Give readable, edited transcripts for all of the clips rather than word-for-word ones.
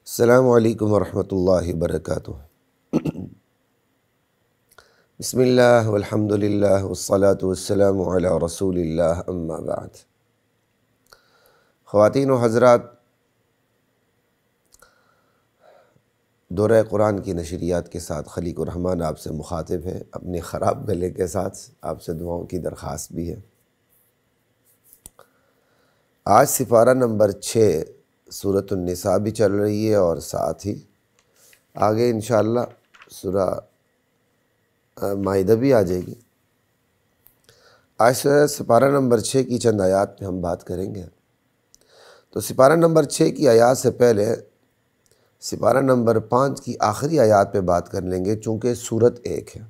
السلام علیکم ورحمۃ اللہ وبرکاتہ۔ بسم اللہ والحمد للہ والصلاة والسلام علی رسول اللہ، اما بعد۔ خواتین و حضرات، دورہ قرآن کی نشریات کے ساتھ خلیق الرحمن آپ سے مخاطب ہے، اپنے خراب گلے کے ساتھ آپ سے دعاؤں کی درخواست بھی ہے۔ آج سپارہ نمبر 6 سورۃ النساء بھی چل رہی ہے اور ساتھ ہی آگے انشاءاللہ سورہ مائدہ بھی آ جائے گی۔ آج سپارہ نمبر 6 کی چند آیات پہ ہم بات کریں گے۔ تو سپارہ نمبر 6 کی آیات سے پہلے سپارہ نمبر 5 کی آخری آیات پہ بات کر لیں گے، چونکہ سورت ایک ہے۔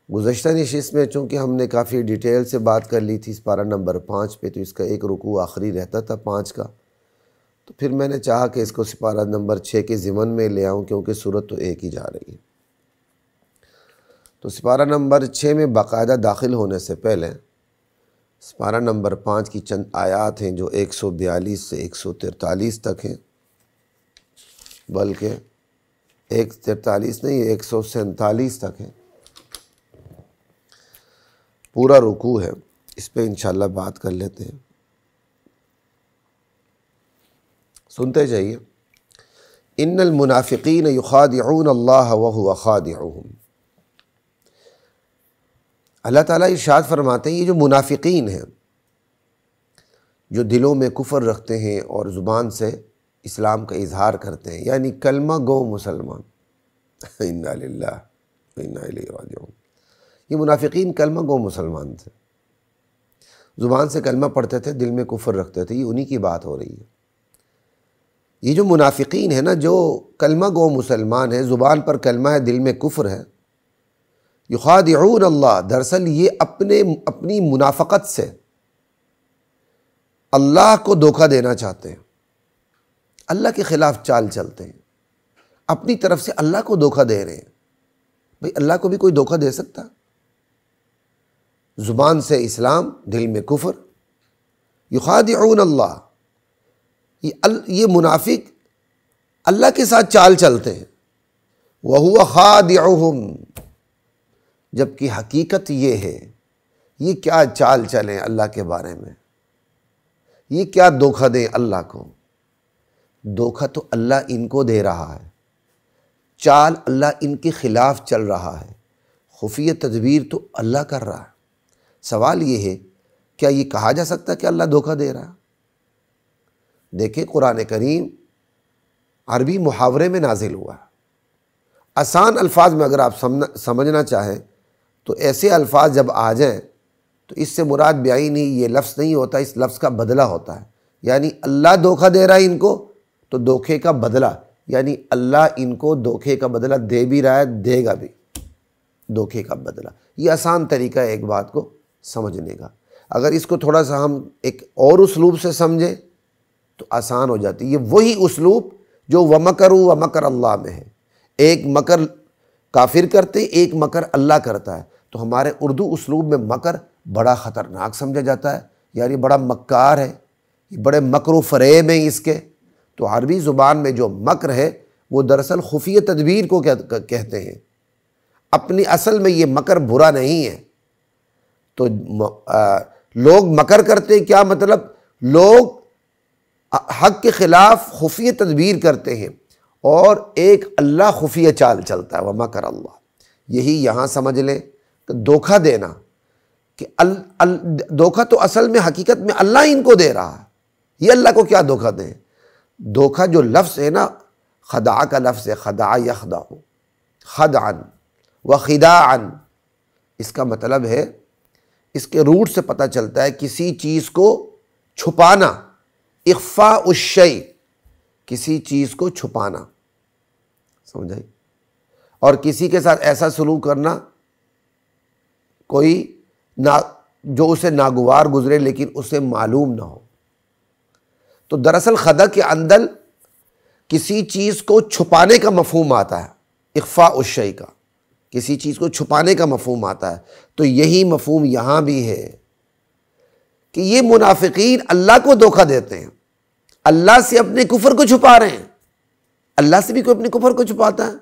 گزشتہ نشست میں چونکہ ہم نے کافی ڈیٹیل سے بات کر لی تھی سپارہ نمبر 5 پہ، تو اس کا ایک رکوع آخری رہتا تھا 5 کا، تو پھر میں نے چاہا کہ اس کو سپارہ نمبر 6 کے ضمن میں لے آؤں، کیونکہ سورت تو ایک ہی جا رہی ہے۔ تو سپارہ نمبر 6 میں باقاعدہ داخل ہونے سے پہلے سپارہ نمبر 5 کی چند آیات ہیں جو 142 سے 143 تک ہیں، بلکہ 143 نہیں 147 تک ہیں، پورا رکوع ہے، اس پہ انشاءاللہ بات کر لیتے ہیں۔ سنتے جائیے۔ ان المنافقین یخادعون اللہ وہو خادعهم۔ اللہ تعالیٰ ارشاد فرماتے ہیں، یہ جو منافقین ہیں، جو دلوں میں کفر رکھتے ہیں اور زبان سے اسلام کا اظہار کرتے ہیں، یعنی کلمہ گو مسلمان، انا للہ و انا الیہ راجعون، یہ منافقین کلمہ گو مسلمان تھے، زبان سے کلمہ پڑھتے تھے، دل میں کفر رکھتے تھے، یہ انہی کی بات ہو رہی ہے۔ یہ جو منافقین ہے نا، جو کلمہ گو مسلمان ہے، زبان پر کلمہ ہے، دل میں کفر ہے، یخادعون اللہ، دراصل یہ اپنی منافقت سے اللہ کو دھوکہ دینا چاہتے ہیں، اللہ کے خلاف چال چلتے ہیں، اپنی طرف سے اللہ کو دھوکہ دے رہے ہیں۔ بھئی اللہ کو بھی کوئی دھوکہ دے سکتا؟ زبان سے اسلام، دل میں کفر۔ یخادعون اللہ، یہ منافق اللہ کے ساتھ چال چلتے ہیں، وَهُوَ خَادِعُهُمْ، جبکہ حقیقت یہ ہے، یہ کیا چال چلیں اللہ کے بارے میں، یہ کیا دھوکہ دیں اللہ کو؟ دھوکہ تو اللہ ان کو دے رہا ہے، چال اللہ ان کے خلاف چل رہا ہے، خفیہ تدبیر تو اللہ کر رہا ہے۔ سوال یہ ہے، کیا یہ کہا جا سکتا ہے کہ اللہ دھوکہ دے رہا ہے؟ دیکھیں، قرآن کریم عربی محاورے میں نازل ہوا ہے۔ آسان الفاظ میں اگر آپ سمجھنا چاہیں تو ایسے الفاظ جب آ جائیں تو اس سے مراد بیائی نہیں، یہ لفظ نہیں ہوتا، اس لفظ کا بدلہ ہوتا ہے۔ یعنی اللہ دھوکہ دے رہا ہے ان کو، تو دھوکے کا بدلہ، یعنی اللہ ان کو دھوکے کا بدلہ دے بھی رہا ہے، دے گا بھی دھوکے کا بدلہ۔ یہ آسان طریقہ ہے ایک بات کو سمجھنے کا۔ اگر اس کو تھوڑا سا ہم ایک اور اسلوب سے سمجھیں تو آسان ہو جاتی ہے۔ یہ وہی اسلوب جو وَمَكَرُوا وَمَكَرَ اللَّهُ میں ہے، ایک مکر کافر کرتے، ایک مکر اللہ کرتا ہے۔ تو ہمارے اردو اسلوب میں مکر بڑا خطرناک سمجھا جاتا ہے، یعنی بڑا مکار ہے، بڑے مکر و فریب ہیں اس کے۔ تو عربی زبان میں جو مکر ہے وہ دراصل خفیہ تدبیر کو کہتے ہیں۔ اپنی اصل میں یہ مکر برا نہیں ہے۔ تو لوگ مکر کرتے، کیا مطلب؟ لوگ حق کے خلاف خفیہ تدبیر کرتے ہیں، اور ایک اللہ خفیہ چال چلتا ہے، وَمَكَرَ اللَّهُ۔ یہی یہاں سمجھ لیں کہ دھوکہ دینا، کہ دھوکہ تو اصل میں حقیقت میں اللہ ان کو دے رہا ہے، یہ اللہ کو کیا دھوکہ دیں؟ دھوکہ جو لفظ ہے نا، خدع کا لفظ ہے، خدع یخدع، خدعا وخداعا، اس کا مطلب ہے، اس کے روٹ سے پتہ چلتا ہے کسی چیز کو چھپانا، اخفاء الشیء، کسی چیز کو چھپانا، سمجھائی؟ اور کسی کے ساتھ ایسا سلوک کرنا، کوئی جو اسے ناگوار گزرے لیکن اسے معلوم نہ ہو۔ تو دراصل خدع کے اندر کسی چیز کو چھپانے کا مفہوم آتا ہے، اخفاء الشیء کا، کسی چیز کو چھپانے کا مفہوم آتا ہے۔ تو یہی مفہوم یہاں بھی ہے کہ یہ منافقین اللہ کو دھوکہ دیتے ہیں، اللہ سے اپنے کفر کو چھپا رہے ہیں، اللہ سے بھی کوئی اپنے کفر کو چھپاتا ہے؟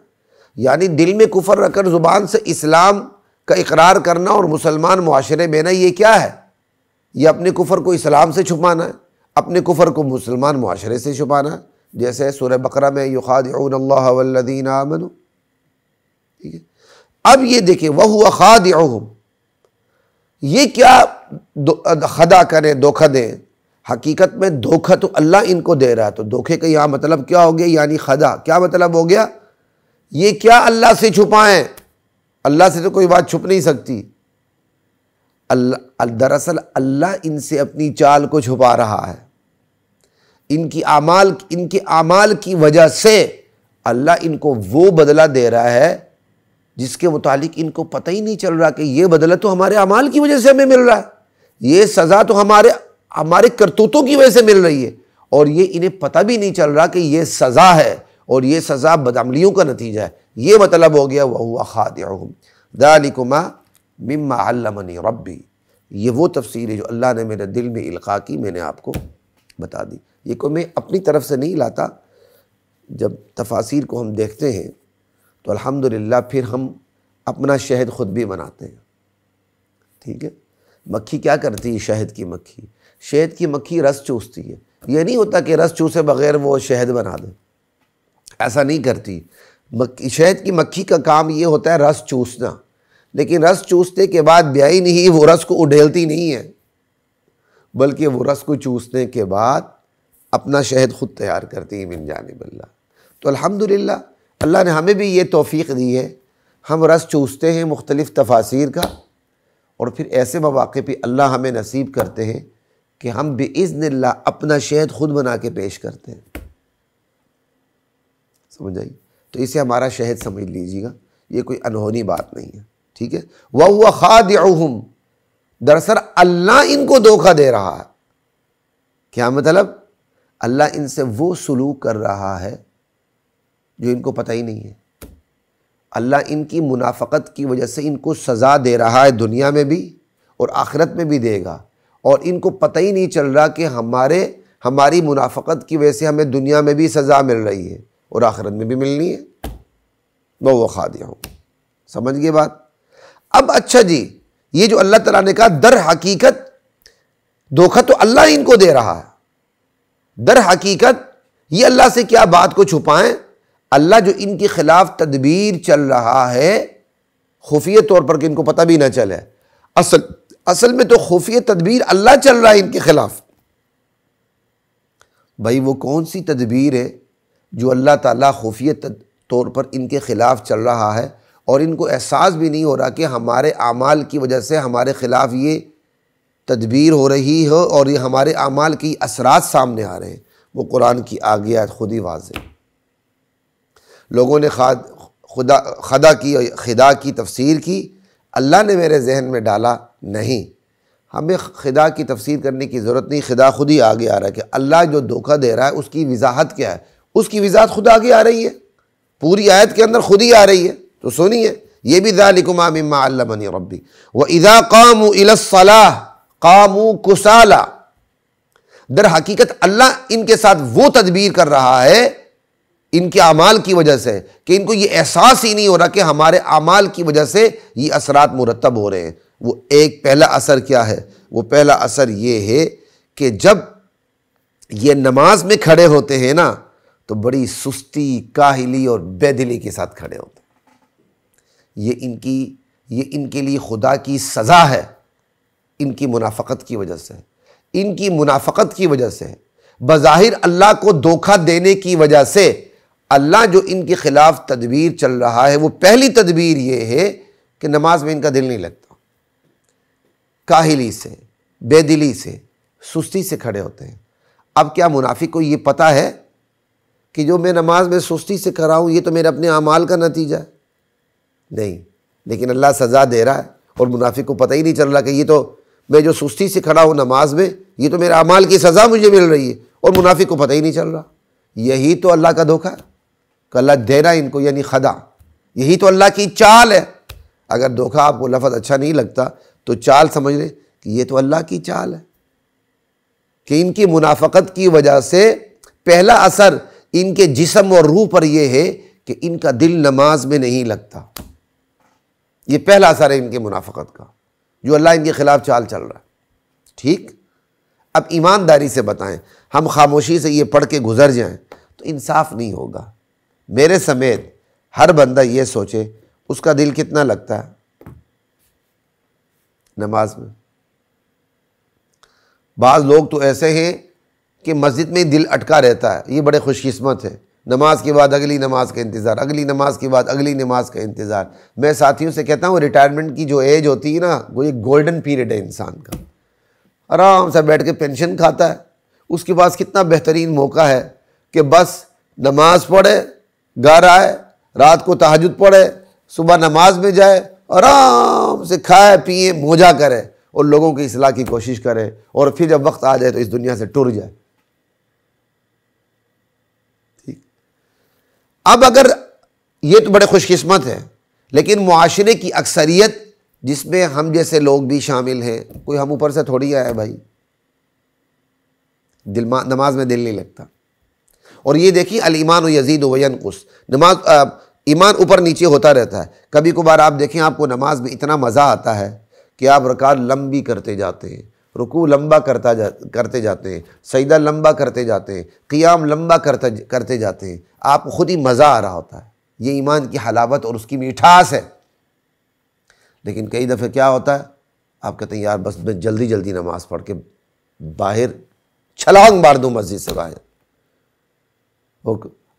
یعنی دل میں کفر رکھ کر زبان سے اسلام کا اقرار کرنا اور مسلمان معاشرے میں نا، یہ کیا ہے؟ یہ اپنے کفر کو اسلام سے چھپانا ہے، اپنے کفر کو مسلمان معاشرے سے چھپانا ہے، جیسے سورہ بقرہ میں یخادعون اللہ والذین آمنوا، ٹھیک ہے۔ اب یہ دیکھیں وَهُوَ خَادِعُهُمْ، یہ کیا خدا کریں، دھوکہ دیں؟ حقیقت میں دھوکہ تو اللہ ان کو دے رہا ہے، تو دھوکے کا یہاں مطلب کیا ہو گیا؟ یعنی خدا کیا مطلب ہو گیا؟ یہ کیا اللہ سے چھپائیں؟ اللہ سے تو کوئی بات چھپ نہیں سکتی۔ دراصل اللہ ان سے اپنی چال کو چھپا رہا ہے، ان کے اعمال کی وجہ سے اللہ ان کو وہ بدلہ دے رہا ہے جس کے متعلق ان کو پتہ ہی نہیں چل رہا کہ یہ بدلہ تو ہمارے اعمال کی وجہ سے ہمیں مل رہا ہے، یہ سزا تو ہمارے کرتوتوں کی وجہ سے مل رہی ہے، اور یہ انہیں پتہ بھی نہیں چل رہا کہ یہ سزا ہے اور یہ سزا بدعملیوں کا نتیجہ ہے۔ یہ مطلب ہو گیا وَهُوَ خَادِعُهُمْ ذَلِكُمَا مِمَّا عَلَّمَنِي رَبِّي۔ یہ وہ تفسیر ہے جو اللہ نے میرے دل میں القاء کی، میں نے آپ کو بتا دی۔ یہ کوئی میں اپنی طرف سے نہیں لاتا، جب تفاسیر کو ہم دیکھتے ہیں تو الحمدللہ پھر ہم اپنا شہد خود بھی بناتے ہیں، ٹھیک ہے۔ مکھی کیا کرتی ہے؟ شہد کی مکھی رس چوستی ہے، یہ نہیں ہوتا کہ رس چوسے بغیر وہ شہد بنا دے، ایسا نہیں کرتی۔ شہد کی مکھی کا کام یہ ہوتا ہے رس چوسنا، لیکن رس چوسنے کے بعد بیائی نہیں، وہ رس کو اڈھیلتی نہیں ہے، بلکہ وہ رس کو چوسنے کے بعد اپنا شہد خود تیار کرتی ہے من جانب اللہ۔ تو الحمدللہ اللہ نے ہمیں بھی یہ توفیق دی ہے، ہم رس چوستے ہیں مختلف تفاسیر کا، اور پھر ایسے مواقع پہ اللہ ہمیں نصیب کرتے ہیں کہ ہم بإذن اللہ اپنا شہد خود بنا کے پیش کرتے ہیں، سمجھ آئی؟ تو اسے ہمارا شہد سمجھ لیجیے گا، یہ کوئی انہونی بات نہیں ہے، ٹھیک ہے۔ وَهُوَ خَادِعُهُمْ، دراصل اللہ ان کو دھوکہ دے رہا ہے۔ کیا مطلب؟ اللہ ان سے وہ سلوک کر رہا ہے جو ان کو پتہ ہی نہیں ہے۔ اللہ ان کی منافقت کی وجہ سے ان کو سزا دے رہا ہے، دنیا میں بھی اور آخرت میں بھی دے گا، اور ان کو پتہ ہی نہیں چل رہا کہ ہماری منافقت کی وجہ سے ہمیں دنیا میں بھی سزا مل رہی ہے اور آخرت میں بھی ملنی ہے۔ وہ خادعُهُمْ، سمجھ گئے بات؟ اب اچھا جی، یہ جو اللہ تعالیٰ نے کہا در حقیقت دھوکہ تو اللہ ان کو دے رہا ہے، در حقیقت یہ اللہ سے کیا بات کو چھپائیں؟ اللہ جو ان کے خلاف تدبیر چل رہا ہے خفیہ طور پر کہ ان کو پتہ بھی نہ چلے، اصل میں تو خفیہ تدبیر اللہ چل رہا ہے ان کے خلاف۔ بھائی وہ کون سی تدبیر ہے جو اللہ تعالیٰ خفیہ طور پر ان کے خلاف چل رہا ہے اور ان کو احساس بھی نہیں ہو رہا کہ ہمارے اعمال کی وجہ سے ہمارے خلاف یہ تدبیر ہو رہی ہے اور یہ ہمارے اعمال کی اثرات سامنے آ رہے ہیں؟ وہ قرآن کی آگے آیت خود ہی واضح۔ لوگوں نے خدا کی تفسیر کی، اللہ نے میرے ذہن میں ڈالا نہیں، ہمیں خدا کی تفسیر کرنے کی ضرورت نہیں، خدا خود ہی آگے آ رہا ہے کہ اللہ جو دھوکہ دے رہا ہے اس کی وضاحت کیا ہے، اس کی وضاحت خود آگے آ رہی ہے، پوری آیت کے اندر خود ہی آ رہی ہے، تو سنیے یہ بھی ذالکما مما علمنی ربی وَإِذَا قَامُوا إِلَى الصَّلَاةِ قَامُوا كُسَالَىٰ۔ در حقیقت اللہ ان کے ساتھ وہ تدبیر کر رہا ہے ان کے اعمال کی وجہ سے کہ ان کو یہ احساس ہی نہیں ہو رہا کہ ہمارے اعمال کی وجہ سے یہ اثرات مرتب ہو رہے ہیں۔ وہ ایک پہلا اثر کیا ہے؟ وہ پہلا اثر یہ ہے کہ جب یہ نماز میں کھڑے ہوتے ہیں نا تو بڑی سستی، کاہلی اور بے دلی کے ساتھ کھڑے ہوتے ہیں۔ یہ ان کے لیے خدا کی سزا ہے، ان کی منافقت کی وجہ سے، ان کی منافقت کی وجہ سے، بظاہر اللہ کو دھوکہ دینے کی وجہ سے اللہ جو ان کے خلاف تدبیر چل رہا ہے وہ پہلی تدبیر یہ ہے کہ نماز میں ان کا دل نہیں لگتا، کاہلی سے، بے دلی سے، سستی سے کھڑے ہوتے ہیں۔ اب کیا منافق کو یہ پتہ ہے کہ جو میں نماز میں سستی سے کھڑا ہوں یہ تو میرے اپنے اعمال کا نتیجہ ہے؟ نہیں، لیکن اللہ سزا دے رہا ہے اور منافق کو پتہ ہی نہیں چل رہا کہ یہ تو میں جو سستی سے کھڑا ہوں نماز میں یہ تو میرے اعمال کی سزا مجھے مل رہی ہے، اور منافق کو پتہ ہی نہیں چل رہا۔ یہی تو اللہ کا دھوکہ ہے کہ اللہ دے رہا ان کو، یعنی خدا، یہی تو اللہ کی چال ہے۔ اگر دھوکہ آپ کو لفظ اچھا نہیں لگتا تو چال سمجھ لیں کہ یہ تو اللہ کی چال ہے کہ ان کی منافقت کی وجہ سے پہلا اثر ان کے جسم اور روح پر یہ ہے کہ ان کا دل نماز میں نہیں لگتا. یہ پہلا اثر ہے ان کے منافقت کا، جو اللہ ان کے خلاف چال چل رہا ہے. ٹھیک، اب ایمانداری سے بتائیں، ہم خاموشی سے یہ پڑھ کے گزر جائیں تو انصاف نہیں ہوگا. میرے سمیت ہر بندہ یہ سوچے اس کا دل کتنا لگتا ہے نماز میں. بعض لوگ تو ایسے ہیں کہ مسجد میں دل اٹکا رہتا ہے، یہ بڑے خوش قسمت ہیں. نماز کے بعد اگلی نماز کا انتظار، اگلی نماز کے بعد اگلی نماز کا انتظار. میں ساتھیوں سے کہتا ہوں ریٹائرمنٹ کی جو ایج ہوتی ہے نا، وہ ایک گولڈن پیریڈ ہے انسان کا. آرام سے بیٹھ کے پینشن کھاتا ہے، اس کے پاس کتنا بہترین موقع ہے کہ بس نماز پڑھے، گھر آئے، رات کو تہجد پڑھے، صبح نماز میں جائے، آرام سے کھائے پیے موجہ کرے اور لوگوں کی اصلاح کی کوشش کرے، اور پھر جب وقت آ جائے تو اس دنیا سے ٹر جائے. ٹھیک، اب اگر یہ تو بڑے خوش قسمت ہے، لیکن معاشرے کی اکثریت جس میں ہم جیسے لوگ بھی شامل ہیں، کوئی ہم اوپر سے تھوڑی آیا ہے بھائی، نماز میں دل نہیں لگتا. اور یہ دیکھیے الایمان یزید و ینقص، نماز ایمان اوپر نیچے ہوتا رہتا ہے. کبھی کبھار آپ دیکھیں آپ کو نماز میں اتنا مزہ آتا ہے کہ آپ رکعت لمبی کرتے جاتے ہیں، رکوع لمبا کرتے جاتے ہیں، سجدہ لمبا کرتے جاتے ہیں، قیام لمبا کرتے جاتے ہیں، آپ کو خود ہی مزہ آ رہا ہوتا ہے. یہ ایمان کی حلاوت اور اس کی میٹھاس ہے. لیکن کئی دفعہ کیا ہوتا ہے، آپ کہتے ہیں یار بس میں جلدی جلدی نماز پڑھ کے باہر چھلانگ مار دوں مسجد سے باہر.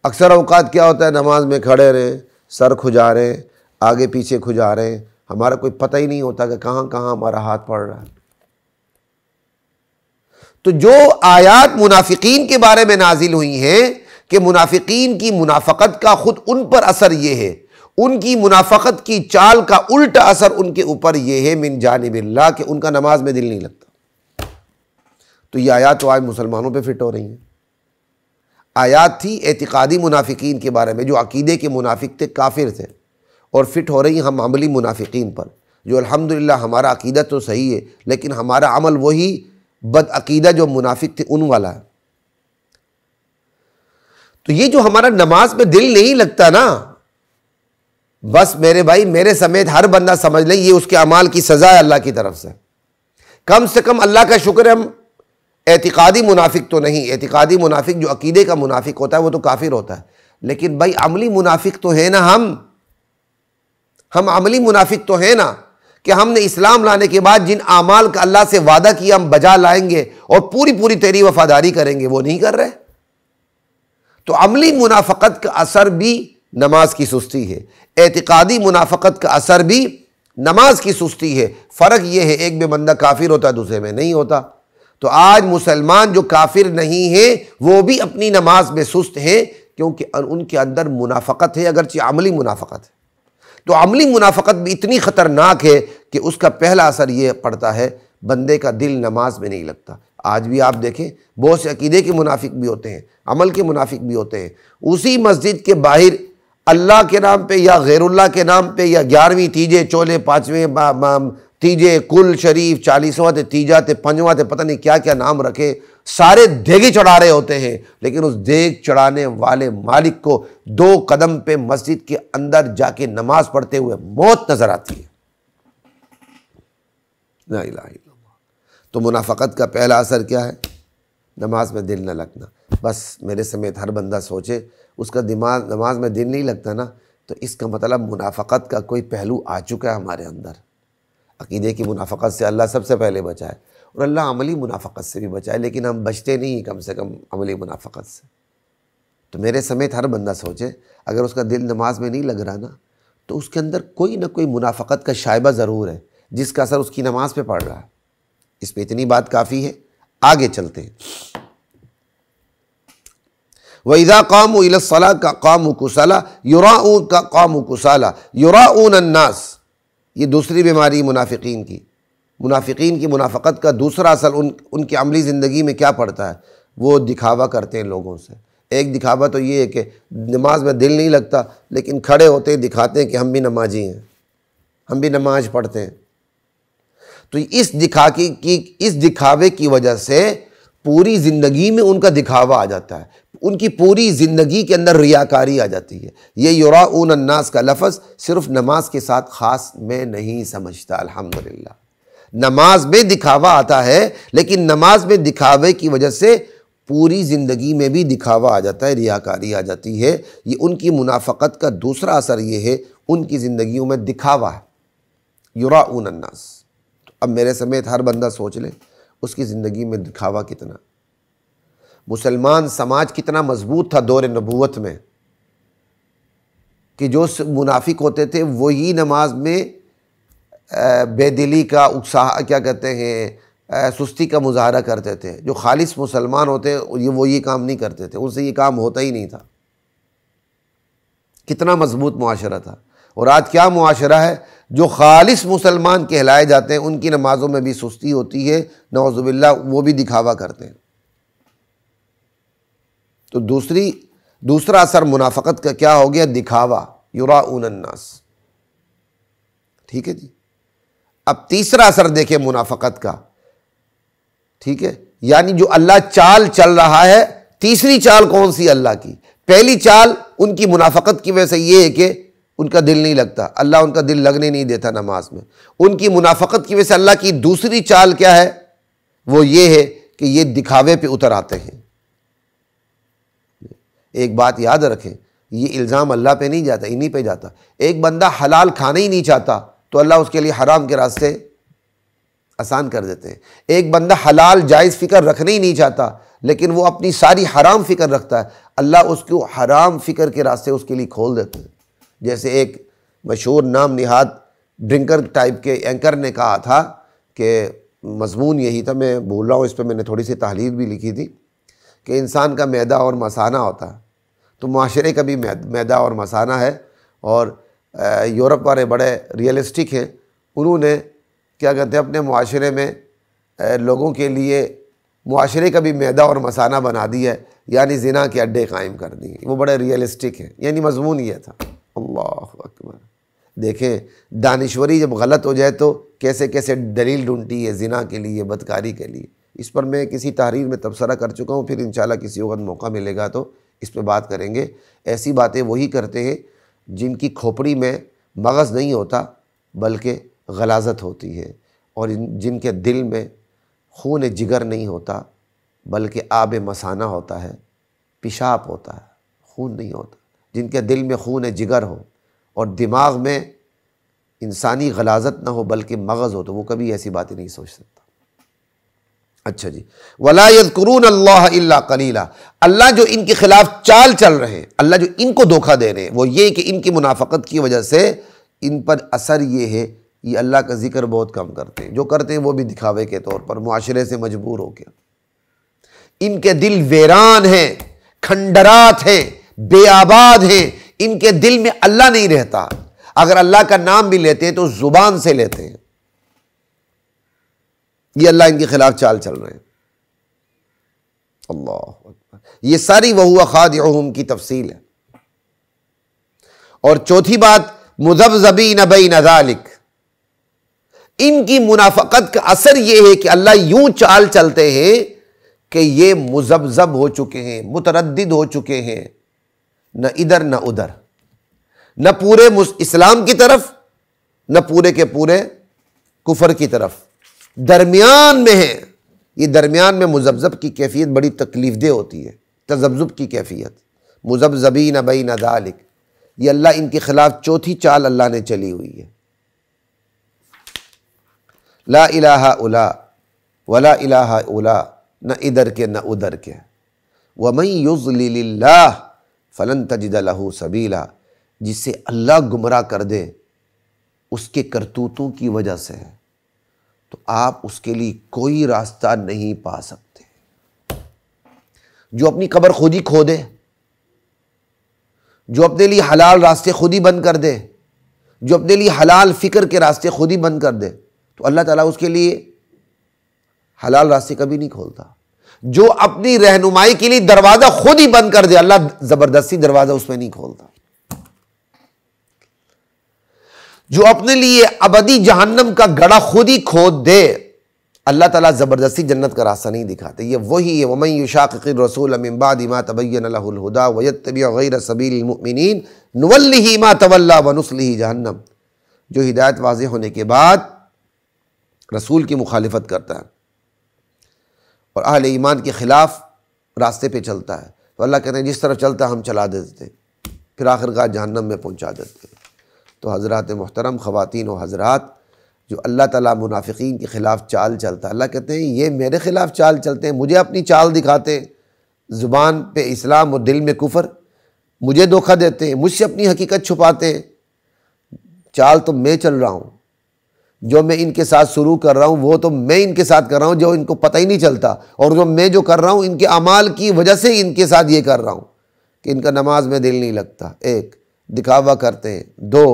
اکثر اوقات کیا ہوتا ہے، نماز میں کھڑے رہیں، سر کھجا رہے ہیں، آگے پیچھے کھجا رہے ہیں، ہمارا کوئی پتہ ہی نہیں ہوتا کہ کہاں کہاں ہمارا ہاتھ پڑ رہا ہے. تو جو آیات منافقین کے بارے میں نازل ہوئی ہیں کہ منافقین کی منافقت کا خود ان پر اثر یہ ہے، ان کی منافقت کی چال کا الٹا اثر ان کے اوپر یہ ہے من جانب اللہ کہ ان کا نماز میں دل نہیں لگتا. تو یہ آیات تو آج مسلمانوں پہ فٹ ہو رہی ہیں. آیات تھی اعتقادی منافقین کے بارے میں جو عقیدے کے منافق تھے، کافر تھے، اور فٹ ہو رہی ہم عملی منافقین پر جو الحمدللہ ہمارا عقیدہ تو صحیح ہے لیکن ہمارا عمل وہی بد عقیدہ جو منافق تھے ان والا ہے. تو یہ جو ہمارا نماز میں دل نہیں لگتا نا، بس میرے بھائی میرے سمیت ہر بندہ سمجھ لیں یہ اس کے اعمال کی سزا ہے اللہ کی طرف سے. کم سے کم اللہ کا شکر ہے ہم اعتقادی منافق تو نہیں. اعتقادی منافق جو عقیدے کا منافق ہوتا ہے وہ تو کافر ہوتا ہے، لیکن بھائی عملی منافق تو ہے نا. ہم عملی منافق تو ہیں نا کہ ہم نے اسلام لانے کے بعد جن اعمال کا اللہ سے وعدہ کیا ہم بجا لائیں گے اور پوری تیری وفاداری کریں گے، وہ نہیں کر رہے. تو عملی منافقت کا اثر بھی نماز کی سستی ہے، اعتقادی منافقت کا اثر بھی نماز کی سستی ہے. فرق یہ ہے ایک میں بندہ کافر ہوتا ہے دوسرے میں نہیں ہوتا. تو آج مسلمان جو کافر نہیں ہیں وہ بھی اپنی نماز میں سست ہیں کیونکہ ان کے اندر منافقت ہے، اگرچہ عملی منافقت ہے. تو عملی منافقت بھی اتنی خطرناک ہے کہ اس کا پہلا اثر یہ پڑتا ہے بندے کا دل نماز میں نہیں لگتا. آج بھی آپ دیکھیں بہت سے عقیدے کے منافق بھی ہوتے ہیں، عمل کے منافق بھی ہوتے ہیں. اسی مسجد کے باہر اللہ کے نام پہ یا غیر اللہ کے نام پہ یا 11ویں تیجے چولے 5ویں تیجے کل شریف 40واں تیجا تے 5واں تے پتہ نہیں کیا کیا نام رکھے، سارے دیگیں چڑھا رہے ہوتے ہیں، لیکن اس دیگ چڑھانے والے مالک کو 2 قدم پہ مسجد کے اندر جا کے نماز پڑھتے ہوئے موت نظر آتی ہے. لا الہ الا اللہ. تو منافقت کا پہلا اثر کیا ہے؟ نماز میں دل نہ لگنا. بس میرے سمیت ہر بندہ سوچے اس کا دماغ نماز میں دل نہیں لگتا نا، تو اس کا مطلب منافقت کا کوئی پہلو آ چکا ہے ہمارے اندر. عقیدے کی منافقت سے اللہ سب سے پہلے بچائے اور اللہ عملی منافقت سے بھی بچائے، لیکن ہم بچتے نہیں کم سے کم عملی منافقت سے. تو میرے سمیت ہر بندہ سوچے اگر اس کا دل نماز میں نہیں لگ رہا نا تو اس کے اندر کوئی نہ کوئی منافقت کا شائبہ ضرور ہے جس کا اثر اس کی نماز پہ پڑ رہا ہے. اس پہ اتنی بات کافی ہے، آگے چلتے ہیں. وَإِذَا قَامُوا إِلَى الصَّلَاةِ قَامُوا كُسَالَىٰ يُرَاءُونَ قَامُوا كُسَالَىٰ يُرَاءُونَ النَّاسَ. یہ دوسری بیماری منافقین کی منافقت کا دوسرا اثر ان کی عملی زندگی میں کیا پڑتا ہے؟ وہ دکھاوا کرتے ہیں لوگوں سے. ایک دکھاوا تو یہ ہے کہ نماز میں دل نہیں لگتا لیکن کھڑے ہوتے ہیں دکھاتے ہیں کہ ہم بھی نمازی ہیں، ہم بھی نماز پڑھتے ہیں. تو اس دکھاوے کی وجہ سے پوری زندگی میں ان کا دکھاوا آ جاتا ہے، ان کی پوری زندگی کے اندر ریاکاری آ جاتی ہے۔ یہ یراؤن الناس کا لفظ صرف نماز کے ساتھ خاص میں نہیں سمجھتا، الحمدللہ نماز میں دکھاوا آتا ہے، لیکن نماز میں دکھاوے کی وجہ سے پوری زندگی میں بھی دکھاوا آ جاتا ہے، ریاکاری آ جاتی ہے۔ یہ ان کی منافقت کا دوسرا اثر یہ ہے، ان کی زندگیوں میں دکھاوا ہے، یراؤن الناس۔ اب میرے سمیت ہر بندہ سوچ لے اس کی زندگی میں دکھاوا کتنا۔ مسلمان سماج کتنا مضبوط تھا دور نبوت میں کہ جو منافق ہوتے تھے وہی نماز میں بے دلی کا اکساہ کیا کہتے ہیں سستی کا مظاہرہ کرتے تھے۔ جو خالص مسلمان ہوتے وہ یہ کام نہیں کرتے تھے، ان سے یہ کام ہوتا ہی نہیں تھا۔ کتنا مضبوط معاشرہ تھا۔ اور آج کیا معاشرہ ہے؟ جو خالص مسلمان کہلائے جاتے ہیں ان کی نمازوں میں بھی سستی ہوتی ہے، نعوذ باللہ وہ بھی دکھاوا کرتے ہیں۔ تو دوسرا اثر منافقت کا کیا ہو گیا؟ دکھاوا، یراؤن الناس۔ ٹھیک ہے جی۔ اب تیسرا اثر دیکھیں منافقت کا، ٹھیک ہے، یعنی جو اللہ چال چل رہا ہے، تیسری چال کون سی اللہ کی؟ پہلی چال ان کی منافقت کی وجہ سے یہ ہے کہ ان کا دل نہیں لگتا، اللہ ان کا دل لگنے نہیں دیتا نماز میں۔ ان کی منافقت کی وجہ سے اللہ کی دوسری چال کیا ہے؟ وہ یہ ہے کہ یہ دکھاوے پہ اتر آتے ہیں۔ ایک بات یاد رکھیں، یہ الزام اللہ پہ نہیں جاتا، انہی پہ جاتا۔ ایک بندہ حلال کھانا ہی نہیں چاہتا تو اللہ اس کے لیے حرام کے راستے آسان کر دیتے ہیں۔ ایک بندہ حلال جائز فکر رکھنا ہی نہیں چاہتا لیکن وہ اپنی ساری حرام فکر رکھتا ہے، اللہ اس کو حرام فکر کے راستے اس کے لیے کھول دیتے ہیں۔ جیسے ایک مشہور نام نہاد ڈرنکر ٹائپ کے اینکر نے کہا تھا کہ مضمون یہی تھا، میں بھول رہا ہوں، اس پہ میں نے تھوڑی سی تحلیل بھی لکھی تھی کہ انسان کا معدہ اور مثانہ ہوتا ہے، تو معاشرے کا بھی معدہ اور مثانہ ہے۔ اور یورپ والے بڑے ریئلسٹک ہیں، انہوں نے کیا کہتے ہیں اپنے معاشرے میں لوگوں کے لیے معاشرے کا بھی معدہ اور مثانہ بنا دیا ہے، یعنی زنا کے اڈے قائم کر دیے۔ وہ بڑے ریئلسٹک ہیں، یعنی مضمون یہ تھا۔ اللہ اکبر! دیکھیں دانشوری جب غلط ہو جائے تو کیسے کیسے دلیل ڈھونڈتی ہے زنا کے لیے، بدکاری کے لیے۔ اس پر میں کسی تحریر میں تبصرہ کر چکا ہوں، پھر انشاءاللہ کسی وقت موقع ملے گا تو اس پہ بات کریں گے۔ ایسی باتیں وہی کرتے ہیں جن کی کھوپڑی میں مغز نہیں ہوتا بلکہ غلاظت ہوتی ہے، اور جن کے دل میں خون جگر نہیں ہوتا بلکہ آب مثانہ ہوتا ہے، پیشاب ہوتا ہے، خون نہیں ہوتا۔ جن کے دل میں خون جگر ہو اور دماغ میں انسانی غلاظت نہ ہو بلکہ مغز ہو تو وہ کبھی ایسی باتیں نہیں سوچ سکتا۔ اچھا جی، وَلَا يَذْكُرُونَ اللَّهَ إِلَّا قَلِيلًا۔ اللہ جو ان کے خلاف چال چل رہے ہیں، اللہ جو ان کو دھوکہ دے رہے ہیں، وہ یہ کہ ان کی منافقت کی وجہ سے ان پر اثر یہ ہے، یہ اللہ کا ذکر بہت کم کرتے ہیں، جو کرتے ہیں وہ بھی دکھاوے کے طور پر، معاشرے سے مجبور ہو کے۔ ان کے دل ویران ہیں، کھنڈرات ہیں، بے آباد ہیں، ان کے دل میں اللہ نہیں رہتا۔ اگر اللہ کا نام بھی لیتے ہیں تو زبان سے لیتے ہیں۔ یہ اللہ ان کے خلاف چال چل رہے ہیں۔ اللہ اکبر! یہ ساری وَهُوَ خَادِعُهُمْ کی تفصیل ہے۔ اور چوتھی بات، مُذَبْذَبِينَ بَيْنَ ذَلِكَ، ان کی منافقت کا اثر یہ ہے کہ اللہ یوں چال چلتے ہیں کہ یہ مذبذب ہو چکے ہیں، متردد ہو چکے ہیں، نہ ادھر نہ ادھر، نہ پورے اسلام کی طرف نہ پورے کے پورے کفر کی طرف، درمیان میں ہیں۔ یہ درمیان میں مذبذب کی کیفیت بڑی تکلیف دہ ہوتی ہے، تذبذب کی کیفیت۔ مذبذبین بین ذالک، یہ اللہ ان کے خلاف چوتھی چال اللہ نے چلی ہوئی ہے۔ لا الہ الا ولا الہ الا، نہ ادھر کے نہ ادھر کے۔ ومن یضلل اللہ فلن تجد لہ سبیلا، جسے اللہ گمراہ کر دے اس کے کرتوتوں کی وجہ سے تو آپ اس کے لیے کوئی راستہ نہیں پا سکتے۔ جو اپنی قبر خود ہی کھو دے، جو اپنے لیے حلال راستے خود ہی بند کر دے، جو اپنے لیے حلال فکر کے راستے خود ہی بند کر دے، تو اللہ تعالیٰ اس کے لیے حلال راستے کبھی نہیں کھولتا۔ جو اپنی رہنمائی کے لیے دروازہ خود ہی بند کر دے، اللہ زبردستی دروازہ اس میں نہیں کھولتا۔ جو اپنے لیے ابدی جہنم کا گڑھا خود ہی کھود دے، اللہ تعالیٰ زبردستی جنت کا راستہ نہیں دکھاتے، یہ وہی ہے وَمَن يُشَاقِقِ الرَّسُولَ مِن بَعْدِ مَا تَبَيَّنَ لَهُ الْهُدَىٰ وَيَتَّبِعْ غَيْرَ سَبِيلِ الْمُؤْمِنِينَ نُوَلِّهِ مَا تَوَلَّىٰ وَنُصْلِهِ جَهَنَّمَ، جو ہدایت واضح ہونے کے بعد رسول کی مخالفت کرتا ہے اور اہل ایمان کے خلاف راستے پہ چلتا ہے، تو اللہ کہتے ہیں جس طرف چلتا ہم چلا دیتے ہیں، پھر آخرکار جہنم میں پہنچا دیتے ہیں۔ تو حضرات محترم، خواتین و حضرات، جو اللہ تعالیٰ منافقین کے خلاف چال چلتا ہے، اللہ کہتے ہیں یہ میرے خلاف چال چلتے ہیں، مجھے اپنی چال دکھاتے ہیں، زبان پہ اسلام اور دل میں کفر، مجھے دھوکہ دیتے ہیں، مجھ سے اپنی حقیقت چھپاتے ہیں۔ چال تو میں چل رہا ہوں، جو میں ان کے ساتھ شروع کر رہا ہوں وہ تو میں ان کے ساتھ کر رہا ہوں، جو ان کو پتہ ہی نہیں چلتا، اور جو میں جو کر رہا ہوں ان کے اعمال کی وجہ سے ان کے ساتھ یہ کر رہا ہوں کہ ان کا نماز میں دل نہیں لگتا، ایک دکھاوا کرتے ہیں، دو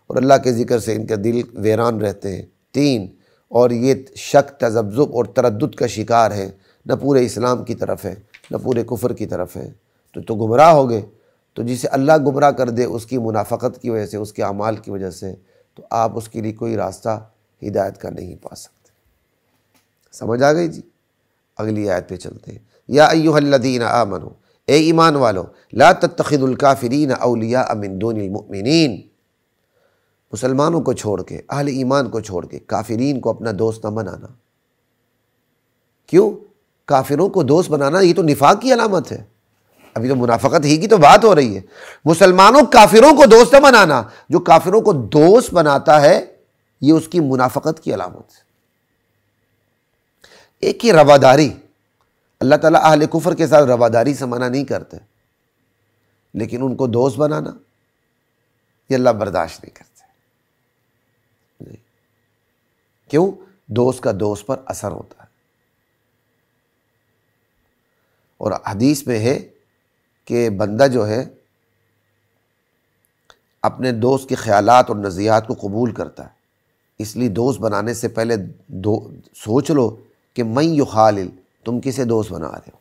اور اللہ کے ذکر سے ان کا دل ویران رہتے ہیں، تین اور یہ شک، تذبذب اور تردد کا شکار ہیں، نہ پورے اسلام کی طرف ہے نہ پورے کفر کی طرف ہے، تو گمراہ ہو گئے۔ تو جسے اللہ گمراہ کر دے اس کی منافقت کی وجہ سے، اس کے اعمال کی وجہ سے، تو آپ اس کے لیے کوئی راستہ ہدایت کا نہیں پا سکتے۔ سمجھ آ گئی جی؟ اگلی آیت پہ چلتے ہیں۔ یا ایھا الذین آمنوا، اے ایمان والو، لا تتخذوا الکافرین اولیاء من دون المؤمنین، مسلمانوں کو چھوڑ کے، اہل ایمان کو چھوڑ کے کافرین کو اپنا دوست نہ بنانا۔ کیوں؟ کافروں کو دوست بنانا یہ تو نفاق کی علامت ہے، ابھی تو منافقت ہی کی تو بات ہو رہی ہے۔ مسلمانوں کافروں کو دوست نہ بنانا، جو کافروں کو دوست بناتا ہے یہ اس کی منافقت کی علامت ہے۔ ایک ہی رواداری، اللہ تعالیٰ اہل کفر کے ساتھ رواداری سے منع نہیں کرتے، لیکن ان کو دوست بنانا یہ اللہ برداشت نہیں کرتے۔ کیوں؟ دوست کا دوست پر اثر ہوتا ہے، اور حدیث میں ہے کہ بندہ جو ہے اپنے دوست کے خیالات اور نظریات کو قبول کرتا ہے، اس لیے دوست بنانے سے پہلے سوچ لو کہ من یخالل، تم کسے دوست بنا رہے ہو۔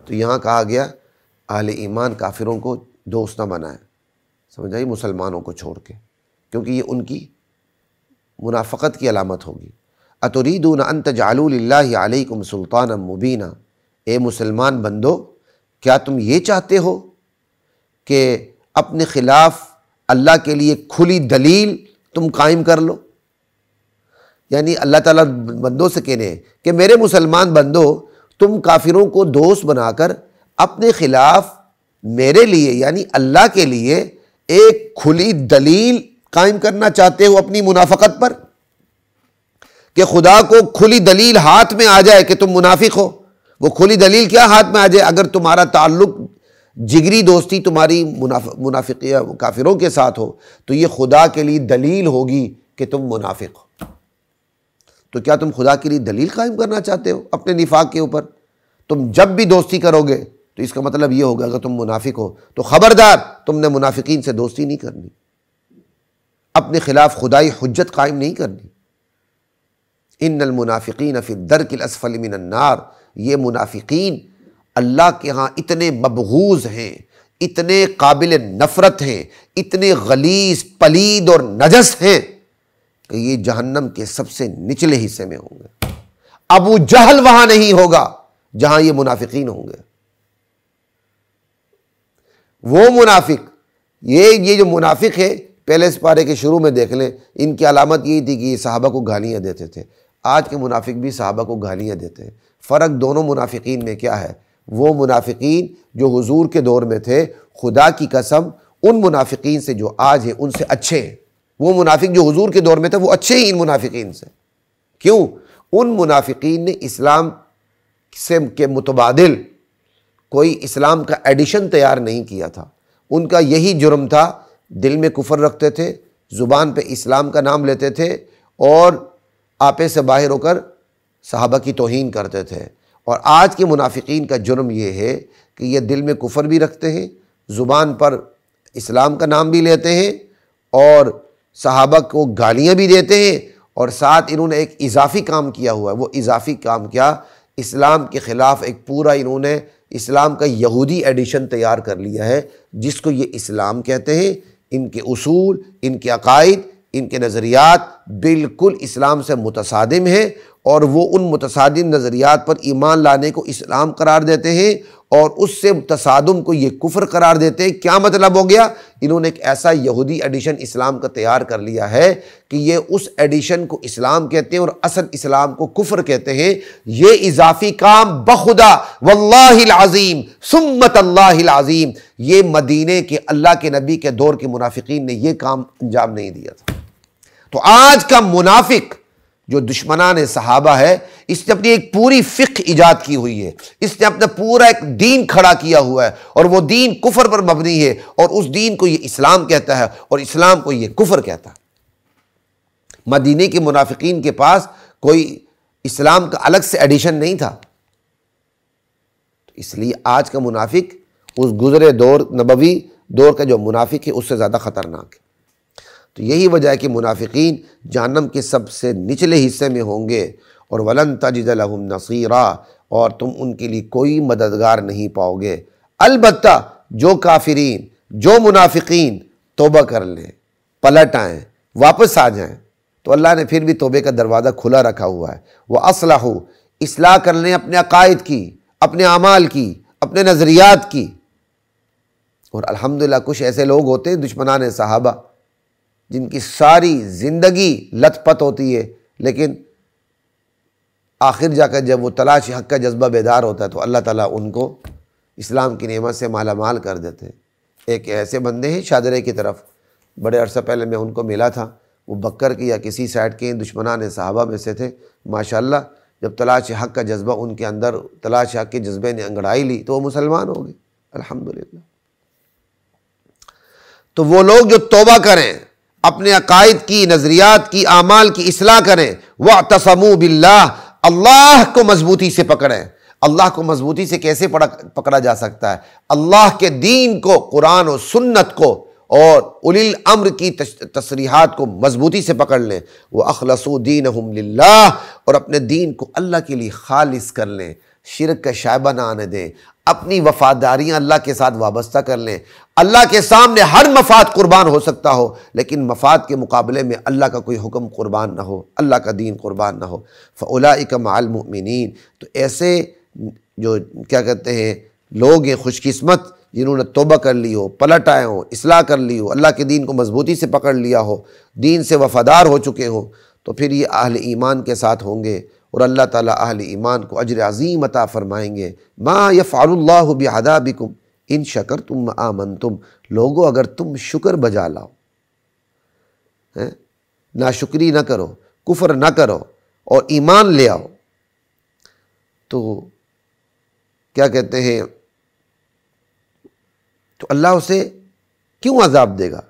تو یہاں کہا گیا اہل ایمان کافروں کو دوست نہ بنائے، سمجھ آئی، مسلمانوں کو چھوڑ کے، کیونکہ یہ ان کی منافقت کی علامت ہوگی۔ اتریدون ان تجعلوا للہ علیکم سلطانا مبینا، اے مسلمان بندو، کیا تم یہ چاہتے ہو کہ اپنے خلاف اللہ کے لیے کھلی دلیل تم قائم کر لو؟ یعنی اللہ تعالیٰ بندوں سے کہنے کہ میرے مسلمان بندو، تم کافروں کو دوست بنا کر اپنے خلاف میرے لیے یعنی اللہ کے لیے ایک کھلی دلیل قائم کرنا چاہتے ہو اپنی منافقت پر، کہ خدا کو کھلی دلیل ہاتھ میں آ جائے کہ تم منافق ہو۔ وہ کھلی دلیل کیا ہاتھ میں آ جائے؟ اگر تمہارا تعلق جگری دوستی تمہاری منافقی کافروں کے ساتھ ہو تو یہ خدا کے لیے دلیل ہوگی کہ تم منافق ہو۔ تو کیا تم خدا کے لیے دلیل قائم کرنا چاہتے ہو اپنے نفاق کے اوپر؟ تم جب بھی دوستی کرو گے تو اس کا مطلب یہ ہوگا اگر تم منافق ہو تو خبردار تم نے منافقین سے دوستی نہیں کرنی، اپنے خلاف خدائی حجت قائم نہیں کرنی۔ ان المنافقین فی الدرک الاسفل من النار، یہ منافقین اللہ کے ہاں اتنے مبغوض ہیں، اتنے قابل نفرت ہیں، اتنے غلیظ، پلید اور نجس ہیں کہ یہ جہنم کے سب سے نچلے حصے میں ہوں گے۔ ابو جہل وہاں نہیں ہوگا جہاں یہ منافقین ہوں گے۔ وہ منافق، یہ جو منافق ہے پہلے سپارے کے شروع میں دیکھ لیں، ان کی علامت یہی تھی کہ یہ صحابہ کو گالیاں دیتے تھے۔ آج کے منافق بھی صحابہ کو گالیاں دیتے ہیں۔ فرق دونوں منافقین میں کیا ہے؟ وہ منافقین جو حضور کے دور میں تھے، خدا کی قسم ان منافقین سے جو آج ہیں ان سے اچھے ہیں۔ وہ منافق جو حضور کے دور میں تھے وہ اچھے ہیں ان منافقین سے۔ کیوں؟ ان منافقین نے اسلام سے کے متبادل کوئی اسلام کا ایڈیشن تیار نہیں کیا تھا۔ ان کا یہی جرم تھا، دل میں کفر رکھتے تھے، زبان پہ اسلام کا نام لیتے تھے، اور آپے سے باہر ہو کر صحابہ کی توہین کرتے تھے۔ اور آج کے منافقین کا جرم یہ ہے کہ یہ دل میں کفر بھی رکھتے ہیں، زبان پر اسلام کا نام بھی لیتے ہیں، اور صحابہ کو گالیاں بھی دیتے ہیں، اور ساتھ انہوں نے ایک اضافی کام کیا ہوا ہے۔ وہ اضافی کام کیا؟ اسلام کے خلاف ایک پورا انہوں نے اسلام کا یہودی ایڈیشن تیار کر لیا ہے، جس کو یہ اسلام کہتے ہیں۔ ان کے اصول، ان کے عقائد، ان کے نظریات بالکل اسلام سے متصادم ہیں، اور وہ ان متصادم نظریات پر ایمان لانے کو اسلام قرار دیتے ہیں اور اس سے تصادم کو یہ کفر قرار دیتے ہیں۔ کیا مطلب ہو گیا؟ انہوں نے ایک ایسا یہودی ایڈیشن اسلام کا تیار کر لیا ہے کہ یہ اس ایڈیشن کو اسلام کہتے ہیں اور اصل اسلام کو کفر کہتے ہیں۔ یہ اضافی کام بخدا واللہ العظیم ثمت اللہ العظیم، یہ مدینے کے اللہ کے نبی کے دور کے منافقین نے یہ کام انجام نہیں دیا تھا۔ تو آج کا منافق جو دشمنان صحابہ ہے، اس نے اپنی ایک پوری فقہ ایجاد کی ہوئی ہے، اس نے اپنا پورا ایک دین کھڑا کیا ہوا ہے، اور وہ دین کفر پر مبنی ہے، اور اس دین کو یہ اسلام کہتا ہے اور اسلام کو یہ کفر کہتا ہے۔ مدینے کے منافقین کے پاس کوئی اسلام کا الگ سے ایڈیشن نہیں تھا، اس لیے آج کا منافق اس گزرے دور نبوی دور کا جو منافق ہے اس سے زیادہ خطرناک ہے۔ تو یہی وجہ ہے کہ منافقین جہنم کے سب سے نچلے حصے میں ہوں گے، اور وَلَن تَجِدَ لَهُمْ نَصِيرًا، اور تم ان کے لیے کوئی مددگار نہیں پاؤ گے۔ البتہ جو کافرین، جو منافقین توبہ کر لیں، پلٹ آئیں، واپس آ جائیں، تو اللہ نے پھر بھی توبے کا دروازہ کھلا رکھا ہوا ہے۔ وَأَصْلَحُوا، اصلاح کر لیں اپنے عقائد کی، اپنے اعمال کی، اپنے نظریات کی۔ اور الحمدللہ کچھ ایسے لوگ ہوتے ہیں دشمنان صحابہ جن کی ساری زندگی لت پت ہوتی ہے، لیکن آخر جا کر جب وہ تلاش حق کا جذبہ بیدار ہوتا ہے تو اللہ تعالیٰ ان کو اسلام کی نعمت سے مالا مال کر دیتے ہیں۔ ایک ایسے بندے ہیں شادرے کی طرف، بڑے عرصہ پہلے میں ان کو ملا تھا، وہ بکر کی یا کسی سائڈ کے دشمنان صحابہ میں سے تھے۔ ماشاءاللہ جب تلاش حق کا جذبہ ان کے اندر، تلاش حق کے جذبے نے انگڑائی لی تو وہ مسلمان ہو گئے الحمدللہ۔ تو وہ لوگ جو توبہ کریں، اپنے عقائد کی، نظریات کی، اعمال کی اصلاح کریں، وَاعْتَصَمُوا بِاللَّهِ، اللہ کو مضبوطی سے پکڑیں۔ اللہ کو مضبوطی سے کیسے پکڑا جا سکتا ہے؟ اللہ کے دین کو، قرآن و سنت کو اور اولی الامر کی تصریحات کو مضبوطی سے پکڑ لیں۔ وَأَخْلَصُوا دِينَهُمْ لِلَّهِ، اور اپنے دین کو اللہ کے لیے خالص کر لیں، شرک کا شائبہ نہ آنے دیں، اپنی وفاداریاں اللہ کے ساتھ وابستہ کر لیں۔ اللہ کے سامنے ہر مفاد قربان ہو سکتا ہو، لیکن مفاد کے مقابلے میں اللہ کا کوئی حکم قربان نہ ہو، اللہ کا دین قربان نہ ہو۔ فَأُولَٰئِكَ مَعَ الْمُؤْمِنِينَ، تو ایسے جو کیا کہتے ہیں لوگ ہیں خوش قسمت، جنہوں نے توبہ کر لی ہو، پلٹ آئے ہوں، اصلاح کر لی ہو، اللہ کے دین کو مضبوطی سے پکڑ لیا ہو، دین سے وفادار ہو چکے ہوں، تو پھر یہ اہل ایمان کے ساتھ ہوں گے، اور اللہ تعالیٰ اہل ایمان کو اجر عظیم عطا فرمائیں گے۔ ما یفعل اللہ بعذابکم ان شکرتم وآمنتم، لوگو اگر تم شکر بجا لاؤ، ناشکری نہ کرو، کفر نہ کرو اور ایمان لے آؤ، تو کیا کہتے ہیں، تو اللہ اسے کیوں عذاب دے گا؟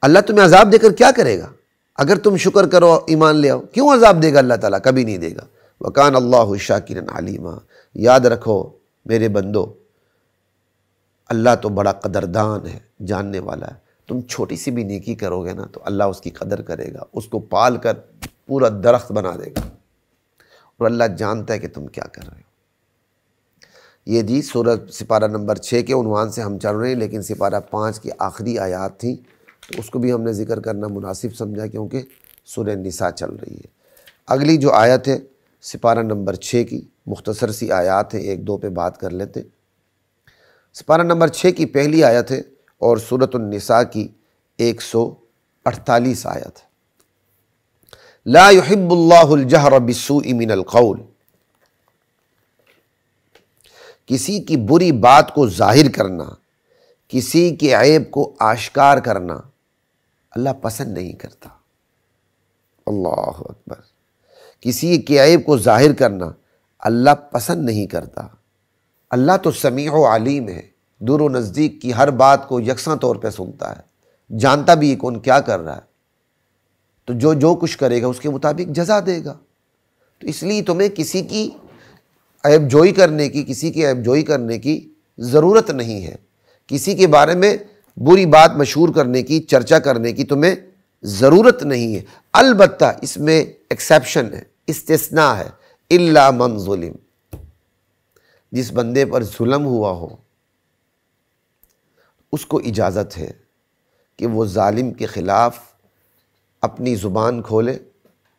اللہ تمہیں عذاب دے کر کیا کرے گا؟ اگر تم شکر کرو ایمان لے آؤ، کیوں عذاب دے گا اللہ تعالیٰ؟ کبھی نہیں دے گا۔ وَكَانَ اللَّهُ شَاكِرًا عَلِيمًا، یاد رکھو میرے بندو، اللہ تو بڑا قدردان ہے، جاننے والا ہے۔ تم چھوٹی سی بھی نیکی کرو گے نا تو اللہ اس کی قدر کرے گا، اس کو پال کر پورا درخت بنا دے گا، اور اللہ جانتا ہے کہ تم کیا کر رہے ہو۔ یہ جی سورہ سپارہ نمبر 6 کے عنوان سے ہم چل رہے ہیں، لیکن سپارہ 5 کی آخری آیات تھیں تو اس کو بھی ہم نے ذکر کرنا مناسب سمجھا، کیونکہ سورہ نساء چل رہی ہے۔ اگلی جو آیت ہے سپارہ نمبر 6 کی، مختصر سی آیات ہے، ایک دو پہ بات کر لیتے۔ سپارہ نمبر 6 کی پہلی آیت ہے اور سورۃ النساء کی 148 آیت ہے۔ لا يحب اللہ الجہر بالسوء من القول، کسی کی بری بات کو ظاہر کرنا، کسی کے عیب کو آشکار کرنا اللہ پسند نہیں کرتا۔ اللہ اکبر، کسی کے عیب کو ظاہر کرنا اللہ پسند نہیں کرتا۔ اللہ تو سمیع و علیم ہے، دور و نزدیک کی ہر بات کو یکساں طور پہ سنتا ہے، جانتا بھی ہے کون کیا کر رہا ہے، تو جو کچھ کرے گا اس کے مطابق جزا دے گا۔ تو اس لیے تمہیں کسی کی عیب جوئی کرنے کی، کسی کی عیب جوئی کرنے کی ضرورت نہیں ہے، کسی کے بارے میں بری بات مشہور کرنے کی، چرچا کرنے کی تمہیں ضرورت نہیں ہے۔ البتہ اس میں ایکسیپشن ہے، استثناء ہے، الا من ظلم، جس بندے پر ظلم ہوا ہو اس کو اجازت ہے کہ وہ ظالم کے خلاف اپنی زبان کھولے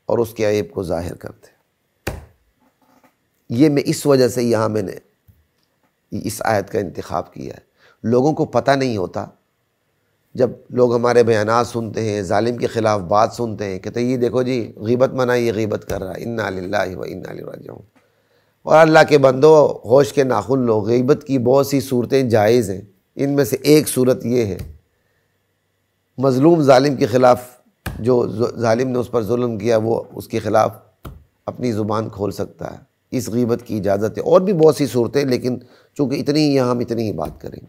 اور اس کے عیب کو ظاہر کر دے۔ یہ میں اس وجہ سے یہاں میں نے اس آیت کا انتخاب کیا ہے۔ لوگوں کو پتہ نہیں ہوتا، جب لوگ ہمارے بیانات سنتے ہیں، ظالم کے خلاف بات سنتے ہیں، کہتے ہیں یہ دیکھو جی غیبت منع، یہ غیبت کر رہا ہے، انا للہ و انا الیہ راجعون۔ اور اللہ کے بندو، ہوش کے ناخن لو، غیبت کی بہت سی صورتیں جائز ہیں، ان میں سے ایک صورت یہ ہے، مظلوم ظالم کے خلاف، جو ظالم نے اس پر ظلم کیا، وہ اس کے خلاف اپنی زبان کھول سکتا ہے، اس غیبت کی اجازت ہے۔ اور بھی بہت سی صورتیں، لیکن چونکہ اتنی ہی یہاں ہم اتنی ہی بات کریں گے۔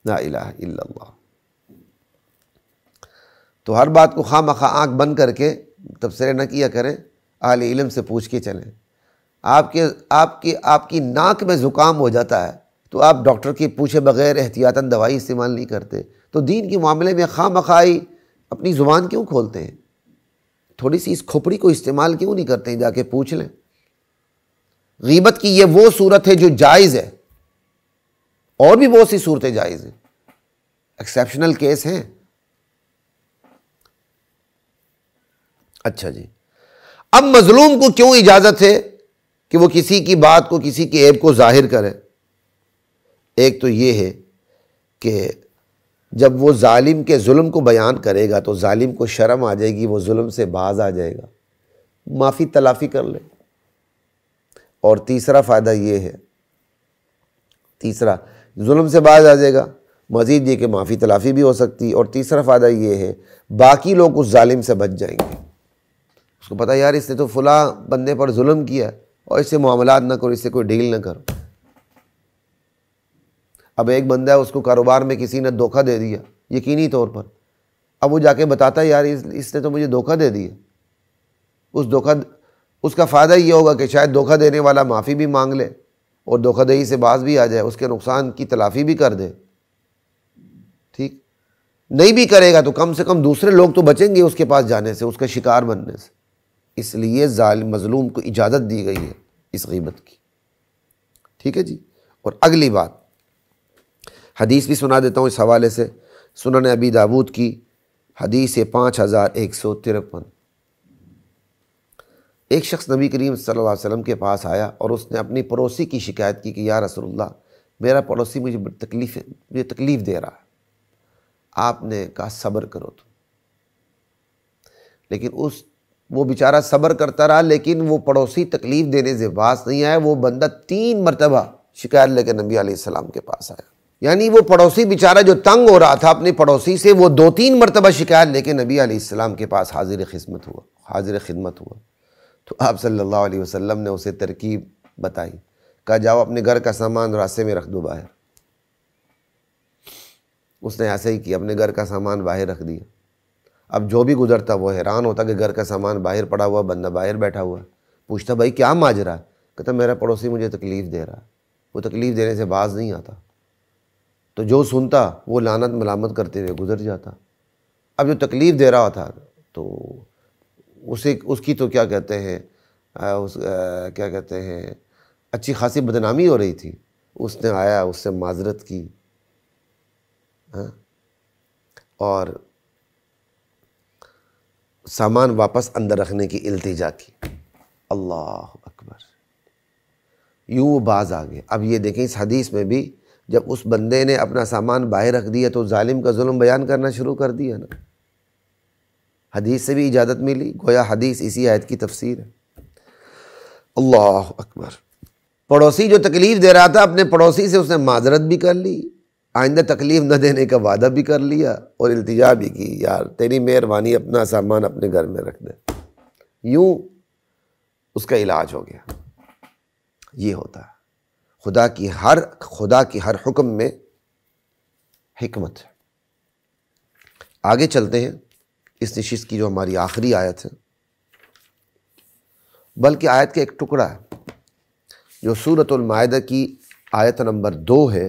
لا الہ الا اللہ۔ تو ہر بات کو خواہ مخواہ آنکھ بند کر کے تبصرے نہ کیا کریں، اہل علم سے پوچھ کے چلیں۔ آپ کی ناک میں زکام ہو جاتا ہے تو آپ ڈاکٹر کی پوچھے بغیر احتیاطاً دوائی استعمال نہیں کرتے، تو دین کے معاملے میں خواہ مخواہ اپنی زبان کیوں کھولتے ہیں؟ تھوڑی سی اس کھوپڑی کو استعمال کیوں نہیں کرتے ہیں؟ جا کے پوچھ لیں۔ غیبت کی یہ وہ صورت ہے جو جائز ہے، اور بھی بہت سی صورتیں جائز ہیں، ایکسیپشنل کیس ہیں۔ اچھا جی، اب مظلوم کو کیوں اجازت ہے کہ وہ کسی کی بات کو، کسی کے عیب کو ظاہر کرے؟ ایک تو یہ ہے کہ جب وہ ظالم کے ظلم کو بیان کرے گا تو ظالم کو شرم آ جائے گی، وہ ظلم سے باز آ جائے گا، معافی تلافی کر لے۔ اور تیسرا فائدہ یہ ہے، تیسرا ظلم سے باز آ جائے گا، مزید یہ کہ معافی تلافی بھی ہو سکتی، اور تیسرا فائدہ یہ ہے باقی لوگ اس ظالم سے بچ جائیں گے۔ اس کو پتہ یار اس نے تو فلاں بندے پر ظلم کیا، اور اس سے معاملات نہ کرو، اس سے کوئی ڈیل نہ کرو۔ اب ایک بندہ ہے، اس کو کاروبار میں کسی نے دھوکہ دے دیا یقینی طور پر، اب وہ جا کے بتاتا ہے یار اس نے تو مجھے دھوکہ دے دیا، اس کا فائدہ یہ ہوگا کہ شاید دھوکہ دینے والا معافی بھی مانگ لے اور دھوکہ دہی سے باز بھی آ جائے، اس کے نقصان کی تلافی بھی کر دے۔ ٹھیک نہیں بھی کرے گا تو کم سے کم دوسرے لوگ تو بچیں گے اس کے پاس جانے سے، اس کا شکار بننے سے۔ اس لیے ظالم مظلوم کو اجازت دی گئی ہے اس غیبت کی۔ ٹھیک ہے جی۔ اور اگلی بات، حدیث بھی سنا دیتا ہوں اس حوالے سے، سنن ابی داود کی حدیث 5153۔ ایک شخص نبی کریم صلی اللہ علیہ وسلم کے پاس آیا اور اس نے اپنی پڑوسی کی شکایت کی کہ یا رسول اللہ، میرا پڑوسی مجھے تکلیف دے رہا ہے۔ آپ نے کہا صبر کرو تم۔ لیکن وہ بیچارہ صبر کرتا رہا، لیکن وہ پڑوسی تکلیف دینے سے باز نہیں آیا۔ وہ بندہ 3 مرتبہ شکایت لے کے نبی علیہ السلام کے پاس آیا۔ یعنی وہ پڑوسی بیچارہ جو تنگ ہو رہا تھا اپنے پڑوسی سے، وہ 2-3 مرتبہ شکایت لے کے نبی علیہ السلام کے پاس حاضر خدمت ہوا۔ تو آپ صلی اللہ علیہ وسلم نے اسے ترکیب بتائی، کہا جاؤ اپنے گھر کا سامان راستے میں رکھ دو باہر۔ اس نے ایسے ہی کیا، اپنے گھر کا سامان باہر رکھ دیا۔ اب جو بھی گزرتا وہ حیران ہوتا کہ گھر کا سامان باہر پڑا ہوا، بندہ باہر بیٹھا ہوا ہے۔ پوچھتا بھائی کیا ماجرا ہے؟ کہتا میرا پڑوسی مجھے تکلیف دے رہا ہے، وہ تکلیف دینے سے باز نہیں آتا۔ تو جو سنتا وہ لعنت ملامت کرتے ہوئے گزر جاتا۔ اب جو تکلیف دے رہا تھا تو اس کی تو کیا کہتے ہیں اچھی خاصی بدنامی ہو رہی تھی۔ اس نے آیا، اس سے معذرت کی اور سامان واپس اندر رکھنے کی التجا کی۔ اللہ اکبر، یوں وہ باز آ گئے۔ اب یہ دیکھیں اس حدیث میں بھی جب اس بندے نے اپنا سامان باہر رکھ دیا تو ظالم کا ظلم بیان کرنا شروع کر دیا نا۔ حدیث سے بھی اجازت ملی، گویا حدیث اسی آیت کی تفسیر ہے۔ اللہ اکبر۔ پڑوسی جو تکلیف دے رہا تھا، اپنے پڑوسی سے اس نے معذرت بھی کر لی، آئندہ تکلیف نہ دینے کا وعدہ بھی کر لیا، اور التجا بھی کی یار تیری مہربانی اپنا سامان اپنے گھر میں رکھ دے۔ یوں اس کا علاج ہو گیا۔ یہ ہوتا ہے خدا کی ہر حکم میں حکمت ہے۔ آگے چلتے ہیں، اس نشست کی جو ہماری آخری آیت ہے، بلکہ آیت کا ایک ٹکڑا ہے جو سورۃ المائدہ کی آیت نمبر 2 ہے،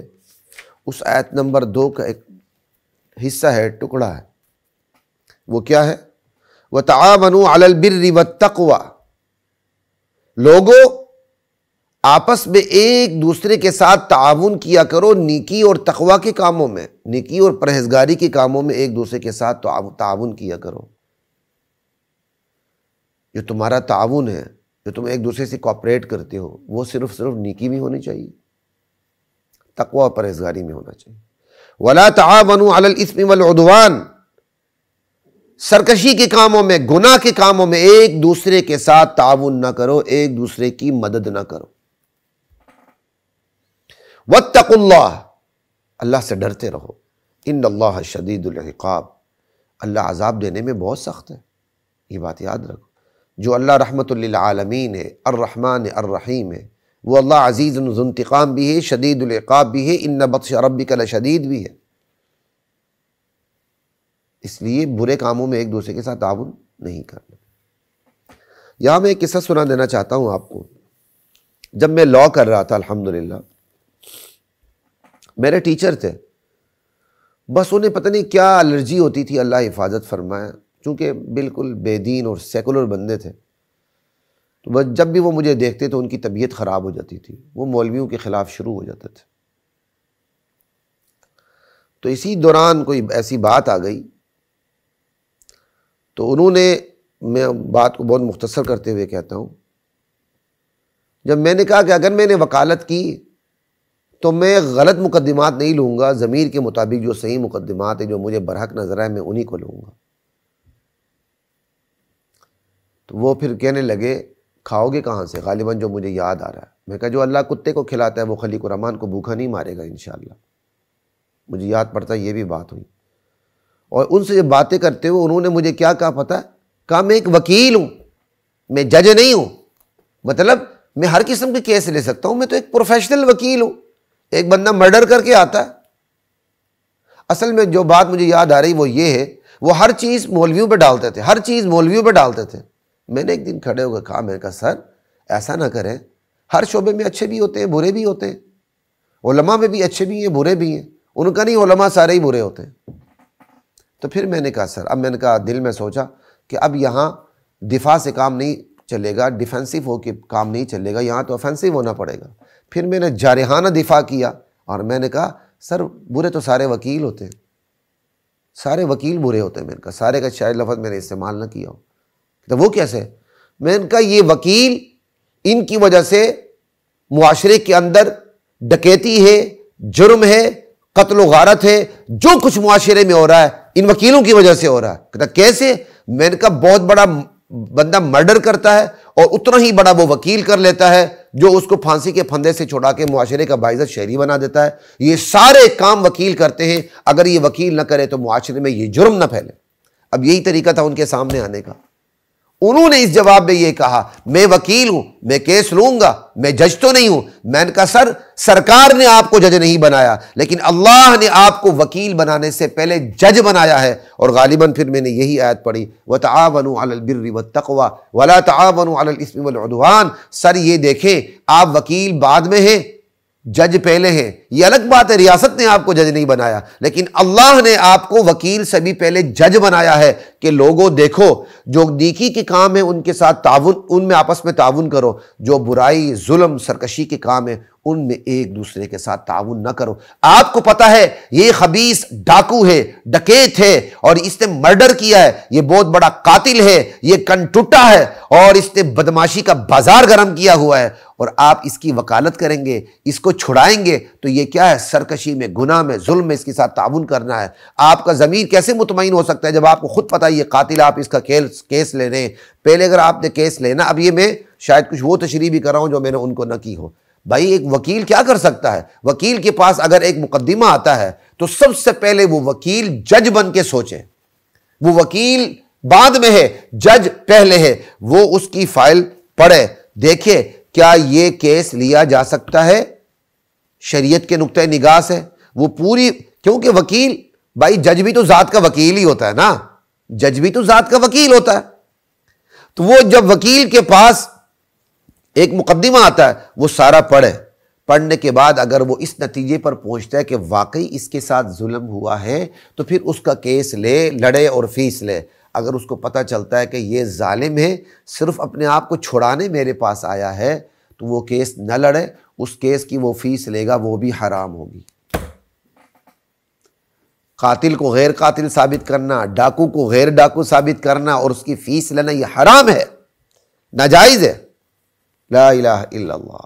اس آیت نمبر 2 کا ایک حصہ ہے، ٹکڑا ہے۔ وہ کیا ہے؟ وَتَعَاوَنُوا عَلَى الْبِرِّ وَالتَّقْوَى۔ لوگوں آپس میں ایک دوسرے کے ساتھ تعاون کیا کرو نیکی اور تقوی کے کاموں میں، نیکی اور پرہیزگاری کے کاموں میں ایک دوسرے کے ساتھ تعاون کیا کرو۔ جو تمہارا تعاون ہے، جو تم ایک دوسرے سے کوآپریٹ کرتے ہو، وہ صرف نیکی میں ہونی چاہیے، تقوی اور پرہیزگاری میں ہونا چاہیے۔ وَلَا تَعَاوَنُوا عَلَى الْإِثْمِ وَالْعُدْوَانِ، سرکشی کے کاموں میں، گناہ کے کاموں میں ایک دوسرے کے ساتھ تعاون نہ کرو، ایک دوسرے کی مدد نہ کرو۔ وَاتَّقُوا اللَّهَ، اللہ سے ڈرتے رہو، إِنَّ اللَّهَ شَدِيدُ الْعِقَابِ، اللہ عذاب دینے میں بہت سخت ہے، یہ بات یاد رکھو۔ جو اللہ رحمت للعالمین ہے، الرحمن الرحیم ہے، وہ اللہ عزیز ذو انتقام بھی ہے، شدید العقاب بھی ہے، ان بطش ربک لشدید بھی ہے۔ اس لیے برے کاموں میں ایک دوسرے کے ساتھ تعاون نہیں کرنا۔ یہاں میں ایک قصہ سنا دینا چاہتا ہوں آپ کو۔ جب میں لاء کر رہا تھا الحمدللہ، میرے ٹیچر تھے، بس انہیں پتہ نہیں کیا الرجی ہوتی تھی، اللہ حفاظت فرمائے، چونکہ بالکل بے دین اور سیکولر بندے تھے، تو بس جب بھی وہ مجھے دیکھتے تو ان کی طبیعت خراب ہو جاتی تھی، وہ مولویوں کے خلاف شروع ہو جاتے تھے۔ تو اسی دوران کوئی ایسی بات آ گئی، تو انہوں نے، میں بات کو بہت مختصر کرتے ہوئے کہتا ہوں، جب میں نے کہا کہ اگر میں نے وکالت کی تو میں غلط مقدمات نہیں لوں گا، ضمیر کے مطابق جو صحیح مقدمات ہیں، جو مجھے برحق نظر آئے، میں انہی کو لوں گا۔ تو وہ پھر کہنے لگے کھاؤ گے کہاں سے؟ غالباً جو مجھے یاد آ رہا ہے، میں کہا جو اللہ کتے کو کھلاتا ہے وہ خلیق الرحمن کو بھوکا نہیں مارے گا انشاءاللہ۔ مجھے یاد پڑتا یہ بھی بات ہوئی، اور ان سے جب باتیں کرتے ہوئے انہوں نے مجھے کیا کہا پتہ ہے؟ کہا میں ایک وکیل ہوں، میں جج نہیں ہوں، مطلب میں ہر قسم کے کیس لے سکتا ہوں، میں تو ایک پروفیشنل وکیل ہوں۔ ایک بندہ مرڈر کر کے آتا ہے۔ اصل میں جو بات مجھے یاد آ رہی وہ یہ ہے، وہ ہر چیز مولویوں پہ ڈالتے تھے، ہر چیز مولویوں پہ ڈالتے تھے۔ میں نے ایک دن کھڑے ہو کے کہا، میں نے کہا سر ایسا نہ کریں، ہر شعبے میں اچھے بھی ہوتے ہیں برے بھی ہوتے ہیں، علماء میں بھی اچھے بھی ہیں برے بھی ہیں۔ انہوں کا نہیں، علماء سارے ہی برے ہوتے ہیں۔ تو پھر میں نے کہا سر، اب میں نے کہا دل میں سوچا کہ اب یہاں دفاع سے کام نہیں چلے گا، ڈیفینسو ہو کے کام نہیں چلے گا، یہاں تو آفینسو ہونا پڑے گا۔ پھر میں نے جارحانہ دفاع کیا اور میں نے کہا سر برے تو سارے وکیل ہوتے ہیں، سارے وکیل برے ہوتے ہیں۔ میں نے کہا سارے کا شاید لفظ میں نے استعمال نہ کیا ہو، تو وہ کیسے؟ میں نے کہا یہ وکیل، ان کی وجہ سے معاشرے کے اندر ڈکیتی ہے، جرم ہے، قتل و غارت ہے، جو کچھ معاشرے میں ہو رہا ہے ان وکیلوں کی وجہ سے ہو رہا ہے۔ کہتا کیسے؟ میں نے کہا بہت بڑا بندہ مرڈر کرتا ہے اور اتنا ہی بڑا وہ وکیل کر لیتا ہے جو اس کو پھانسی کے پھندے سے چھڑا کے معاشرے کا باعزت شہری بنا دیتا ہے۔ یہ سارے کام وکیل کرتے ہیں، اگر یہ وکیل نہ کرے تو معاشرے میں یہ جرم نہ پھیلے۔ اب یہی طریقہ تھا ان کے سامنے آنے کا۔ انہوں نے اس جواب میں یہ کہا میں وکیل ہوں، میں کیس لوں گا، میں جج تو نہیں ہوں۔ میں نے کہا سر سرکار نے آپ کو جج نہیں بنایا، لیکن اللہ نے آپ کو وکیل بنانے سے پہلے جج بنایا ہے۔ اور غالباً پھر میں نے یہی آیت پڑھی وَتَعَاوَنُوا عَلَى الْبِرِّ وَالتَّقْوَى وَلَا تَعَاوَنُوا عَلَى الْإِثْمِ وَالْعُدْوَانِ۔ سر یہ دیکھیں، آپ وکیل بعد میں ہیں، جج پہلے ہیں۔ یہ الگ بات ہے، ریاست نے آپ کو جج نہیں بنایا، لیکن اللہ نے آپ کو وکیل سے بھی پہلے جج بنایا ہے کہ لوگوں دیکھو جو نیکی کے کام ہیں ان کے ساتھ تعاون، ان میں آپس میں تعاون کرو، جو برائی ظلم سرکشی کے کام ہیں ان میں ایک دوسرے کے ساتھ تعاون نہ کرو۔ آپ کو پتہ ہے یہ خبیث ڈاکو ہے، ڈکیت ہے، اور اس نے مرڈر کیا ہے، یہ بہت بڑا قاتل ہے، یہ کن ٹوٹا ہے، اور اس نے بدماشی کا بازار گرم کیا ہوا ہے، اور آپ اس کی وکالت کریں گے، اس کو چھڑائیں گے، تو یہ کیا ہے؟ سرکشی میں، گناہ میں، ظلم میں اس کے ساتھ تعاون کرنا ہے۔ آپ کا ضمیر کیسے مطمئن ہو سکتا ہے جب آپ کو خود پتہ ہے یہ قاتل، آپ اس کا کیس لے رہے ہیں؟ پہلے اگر آپ نے کیس لینا، اب یہ میں شاید کچھ وہ تشریح بھی کر رہا ہوں جو میں نے ان کو نہ کی ہو۔ بھائی ایک وکیل کیا کر سکتا ہے؟ وکیل کے پاس اگر ایک مقدمہ آتا ہے تو سب سے پہلے وہ وکیل جج بن کے سوچے۔ وہ وکیل بعد میں ہے، جج پہلے ہے، وہ اس کی فائل پڑھے، دیکھے کیا یہ کیس لیا جا سکتا ہے شریعت کے نقطۂ نگاہ سے۔ وہ پوری، کیونکہ وکیل، بھائی جج بھی تو ذات کا وکیل ہی ہوتا ہے نا، جج بھی تو ذات کا وکیل ہوتا ہے۔ تو وہ جب وکیل کے پاس ایک مقدمہ آتا ہے وہ سارا پڑھنے کے بعد اگر وہ اس نتیجے پر پہنچتا ہے کہ واقعی اس کے ساتھ ظلم ہوا ہے تو پھر اس کا کیس لے، لڑے اور فیس لے۔ اگر اس کو پتہ چلتا ہے کہ یہ ظالم ہے، صرف اپنے آپ کو چھڑانے میرے پاس آیا ہے، تو تو وہ کیس نہ لڑے، اس کیس کی وہ فیس لے گا، وہ بھی حرام ہوگی۔ قاتل کو غیر قاتل ثابت کرنا، ڈاکو کو غیر ڈاکو ثابت کرنا اور اس کی فیس لینا، یہ حرام ہے، ناجائز ہے۔ لا الہ الا اللہ۔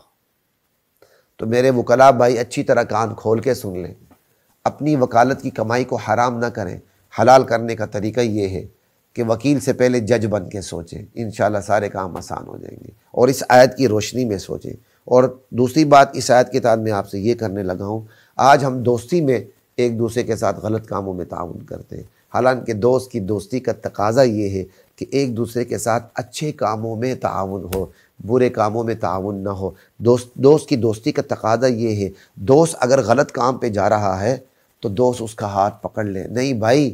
تو میرے وکلاء بھائی اچھی طرح کان کھول کے سن لیں، اپنی وکالت کی کمائی کو حرام نہ کریں۔ حلال کرنے کا طریقہ یہ ہے کہ وکیل سے پہلے جج بن کے سوچیں، انشاءاللہ سارے کام آسان ہو جائیں گے، اور اس آیت کی روشنی میں سوچیں۔ اور دوسری بات اس آیت کے تحت میں آپ سے یہ کرنے لگا ہوں، آج ہم دوستی میں ایک دوسرے کے ساتھ غلط کاموں میں تعاون کرتے ہیں، حالانکہ دوست کی دوستی کا تقاضا یہ ہے کہ ایک دوسرے کے ساتھ اچھے کاموں میں تعاون ہو، برے کاموں میں تعاون نہ ہو۔ دوست کی دوستی کا تقاضا یہ ہے، دوست اگر غلط کام پہ جا رہا ہے تو دوست اس کا ہاتھ پکڑ لے، نہیں بھائی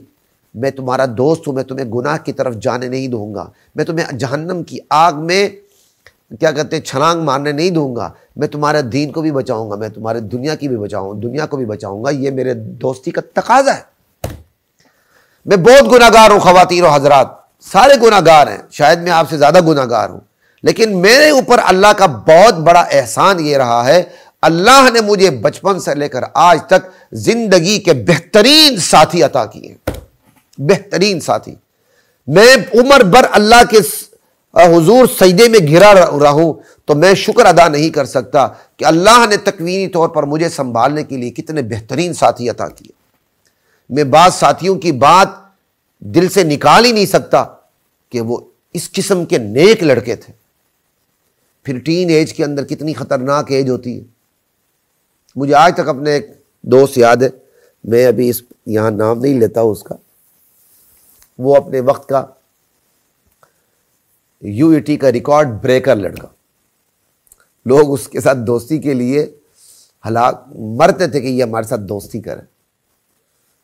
میں تمہارا دوست ہوں، میں تمہیں گناہ کی طرف جانے نہیں دوں گا، میں تمہیں جہنم کی آگ میں کیا کہتے ہیں چھلانگ مارنے نہیں دوں گا، میں تمہارے دین کو بھی بچاؤں گا، میں تمہارے دنیا کو بھی بچاؤں گا، یہ میرے دوستی کا تقاضا ہے۔ میں بہت گناہ گار ہوں خواتین و حضرات، سارے گناہ گار ہیں، شاید میں آپ سے زیادہ گناہ گار ہوں، لیکن میرے اوپر اللہ کا بہت بڑا احسان یہ رہا ہے، اللہ نے مجھے بچپن سے لے کر آج تک زندگی کے بہترین ساتھی عطا کیے، بہترین ساتھی۔ میں عمر بھر اللہ کے حضور سجدے میں گھرا رہوں تو میں شکر ادا نہیں کر سکتا کہ اللہ نے تکوینی طور پر مجھے سنبھالنے کے لیے کتنے بہترین ساتھی عطا کیے۔ میں بعض ساتھیوں کی بات دل سے نکال ہی نہیں سکتا کہ وہ اس قسم کے نیک لڑکے تھے۔ پھر ٹین ایج کے اندر کتنی خطرناک ایج ہوتی ہے۔ مجھے آج تک اپنے ایک دوست یاد ہے، میں ابھی یہاں نام نہیں لیتا اس کا، وہ اپنے وقت کا یو ای ٹی کا ریکارڈ بریکر لڑکا، لوگ اس کے ساتھ دوستی کے لیے ہلاک مرتے تھے کہ یہ ہمارے ساتھ دوستی کرے۔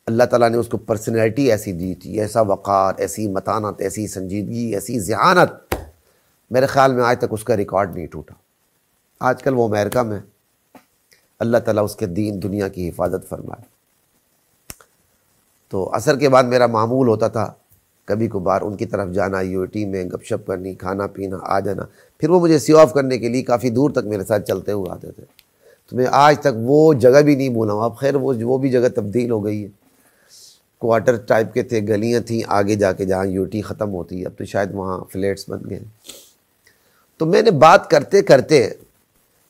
اللہ تعالیٰ نے اس کو پرسنالٹی ایسی دی تھی، ایسا وقار، ایسی متانت، ایسی سنجیدگی، ایسی ذہانت، میرے خیال میں آج تک اس کا ریکارڈ نہیں ٹوٹا۔ آج کل وہ امریکہ میں، اللہ تعالیٰ اس کے دین دنیا کی حفاظت فرمائے۔ تو عصر کے بعد میرا معمول ہوتا تھا کبھی کبھار ان کی طرف جانا، یو ٹی میں گپ شپ کرنی، کھانا پینا، آ جانا، پھر وہ مجھے سی آف کرنے کے لیے کافی دور تک میرے ساتھ چلتے ہوئے آتے تھے۔ تو میں آج تک وہ جگہ بھی نہیں بھولا ہوں۔ اب خیر وہ بھی جگہ تبدیل ہو گئی ہے، کوارٹر ٹائپ کے تھے، گلیاں تھیں آگے جا کے جہاں یو ٹی ختم ہوتی ہے، اب تو شاید وہاں فلیٹس بن گئے۔ تو میں نے بات کرتے کرتے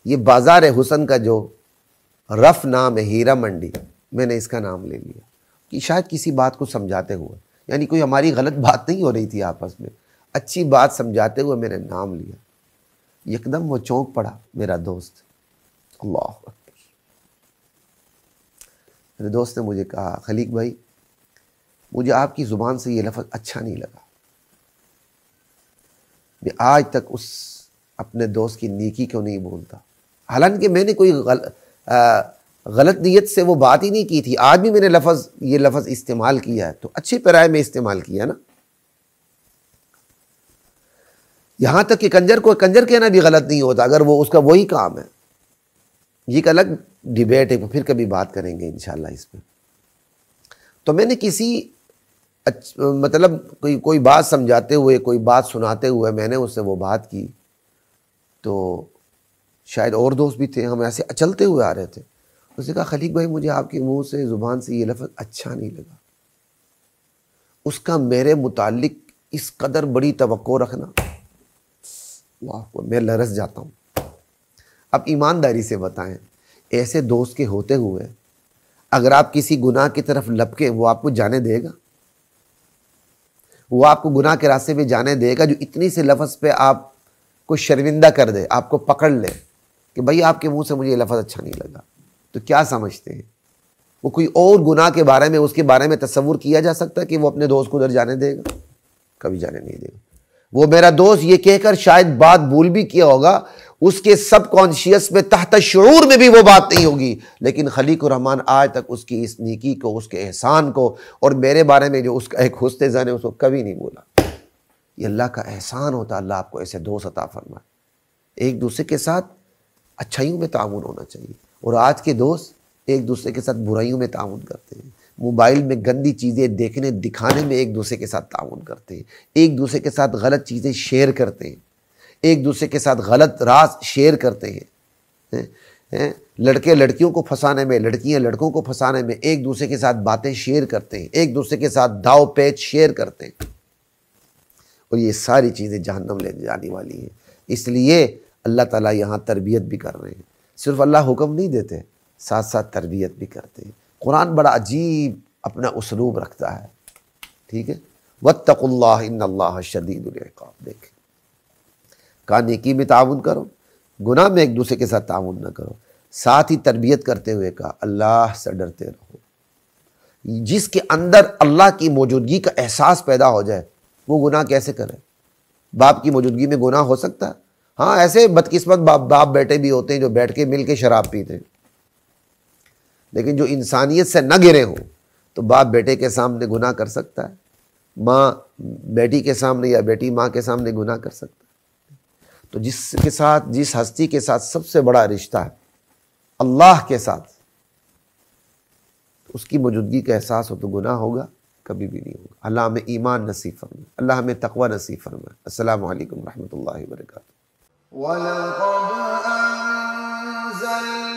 یہ بازار حسن کا جو رف نام ہے، ہیرا منڈی، میں نے اس کا نام لے لیا کہ شاید کسی بات کو سمجھاتے ہوئے، یعنی کوئی ہماری غلط بات نہیں ہو رہی تھی آپس میں، اچھی بات سمجھاتے ہوئے میں نے نام لیا۔ یکدم وہ چونک پڑا میرا دوست، اللہ اکبر۔ میرے دوست نے مجھے کہا، خلیق بھائی مجھے آپ کی زبان سے یہ لفظ اچھا نہیں لگا۔ میں آج تک اس اپنے دوست کی نیکی کو نہیں بولتا، حالانکہ میں نے کوئی غلط نیت سے وہ بات ہی نہیں کی تھی۔ آج بھی میں نے یہ لفظ استعمال کیا ہے تو اچھے پیرائے میں استعمال کیا نا۔ یہاں تک کہ کنجر کو کنجر کہنا بھی غلط نہیں ہوتا اگر وہ اس کا وہی کام ہے۔ یہ ایک الگ ڈیبیٹ ہے، پھر کبھی بات کریں گے انشاءاللہ اس میں۔ تو میں نے کسی مطلب کوئی بات سمجھاتے ہوئے، کوئی بات سناتے ہوئے میں نے اس سے وہ بات کی، تو شاید اور دوست بھی تھے، ہم ایسے چلتے ہوئے آ رہے تھے۔ اس نے کہا خلیق بھائی مجھے آپ کے منہ سے، زبان سے یہ لفظ اچھا نہیں لگا، اس کا میرے متعلق اس قدر بڑی توقع رکھنا، واہ میں لرز جاتا ہوں۔ اب ایمانداری سے بتائیں، ایسے دوست کے ہوتے ہوئے اگر آپ کسی گناہ کی طرف لپکیں، وہ آپ کو جانے دے گا؟ وہ آپ کو گناہ کے راستے پہ جانے دے گا جو اتنی سے لفظ پہ آپ کو شرمندہ کر دے، آپ کو پکڑ لے کہ بھائی آپ کے منہ سے مجھے یہ لفظ اچھا نہیں لگا؟ تو کیا سمجھتے ہیں وہ کوئی اور گناہ کے بارے میں، اس کے بارے میں تصور کیا جا سکتا ہے کہ وہ اپنے دوست کو ادھر جانے دے گا؟ کبھی جانے نہیں دے گا۔ وہ میرا دوست یہ کہہ کر شاید بات بھول بھی کیا ہوگا، اس کے سب کانشیس میں، تحت شعور میں بھی وہ بات نہیں ہوگی، لیکن خلیق الرحمن آج تک اس کی اس نیکی کو، اس کے احسان کو، اور میرے بارے میں جو اس کا ایک حسن ظن ہے اس کو کبھی نہیں بولا۔ یہ اللہ کا احسان ہوتا، اللہ آپ کو ایسے دوست عطا فرمائے۔ ایک دوسرے کے ساتھ اچھائیوں میں تعاون ہونا چاہیے، اور آج کے دوست ایک دوسرے کے ساتھ برائیوں میں تعاون کرتے ہیں، موبائل میں گندی چیزیں دیکھنے دکھانے میں ایک دوسرے کے ساتھ تعاون کرتے ہیں، ایک دوسرے کے ساتھ غلط چیزیں شیئر کرتے ہیں، ایک دوسرے کے ساتھ غلط راز شیئر کرتے ہیں، لڑکے لڑکیوں کو پھنسانے میں، لڑکیاں لڑکوں کو پھنسانے میں ایک دوسرے کے ساتھ باتیں شیئر کرتے ہیں، ایک دوسرے کے ساتھ داؤ پیچ شیئر کرتے ہیں، اور یہ ساری چیزیں جہنم لے جانے والی ہیں۔ اس لیے اللہ تعالیٰ یہاں تربیت بھی کر رہے ہیں، صرف اللہ حکم نہیں دیتے، ساتھ ساتھ تربیت بھی کرتے ہیں۔ قرآن بڑا عجیب اپنا اسلوب رکھتا ہے، ٹھیک ہے، واتقوا اللہ ان اللہ شدید العقاب۔ دیکھیں، کہا نیکی میں تعاون کرو، گناہ میں ایک دوسرے کے ساتھ تعاون نہ کرو، ساتھ ہی تربیت کرتے ہوئے کہا اللہ سے ڈرتے رہو۔ جس کے اندر اللہ کی موجودگی کا احساس پیدا ہو جائے وہ گناہ کیسے کرے؟ باپ کی موجودگی میں گناہ ہو سکتا ہے؟ ہاں، ایسے بدقسمت باپ بیٹے بھی ہوتے ہیں جو بیٹھ کے مل کے شراب پیتے ہیں، لیکن جو انسانیت سے نہ گرے ہوں تو باپ بیٹے کے سامنے گناہ کر سکتا ہے، ماں بیٹی کے سامنے یا بیٹی ماں کے سامنے گناہ کر سکتا ہے۔ تو جس ہستی کے ساتھ سب سے بڑا رشتہ ہے اللہ کے ساتھ، اس کی موجودگی کا احساس ہو تو گناہ ہوگا؟ کبھی بھی نہیں ہوگا۔ اللہ ہمیں ایمان نصیب فرمائے، اللہ ہمیں تقوی نصیب فرمائے۔ السلام علیکم ورحمۃ اللہ وبرکاتہ۔ وَلَقَدْ أَنزَلْنَا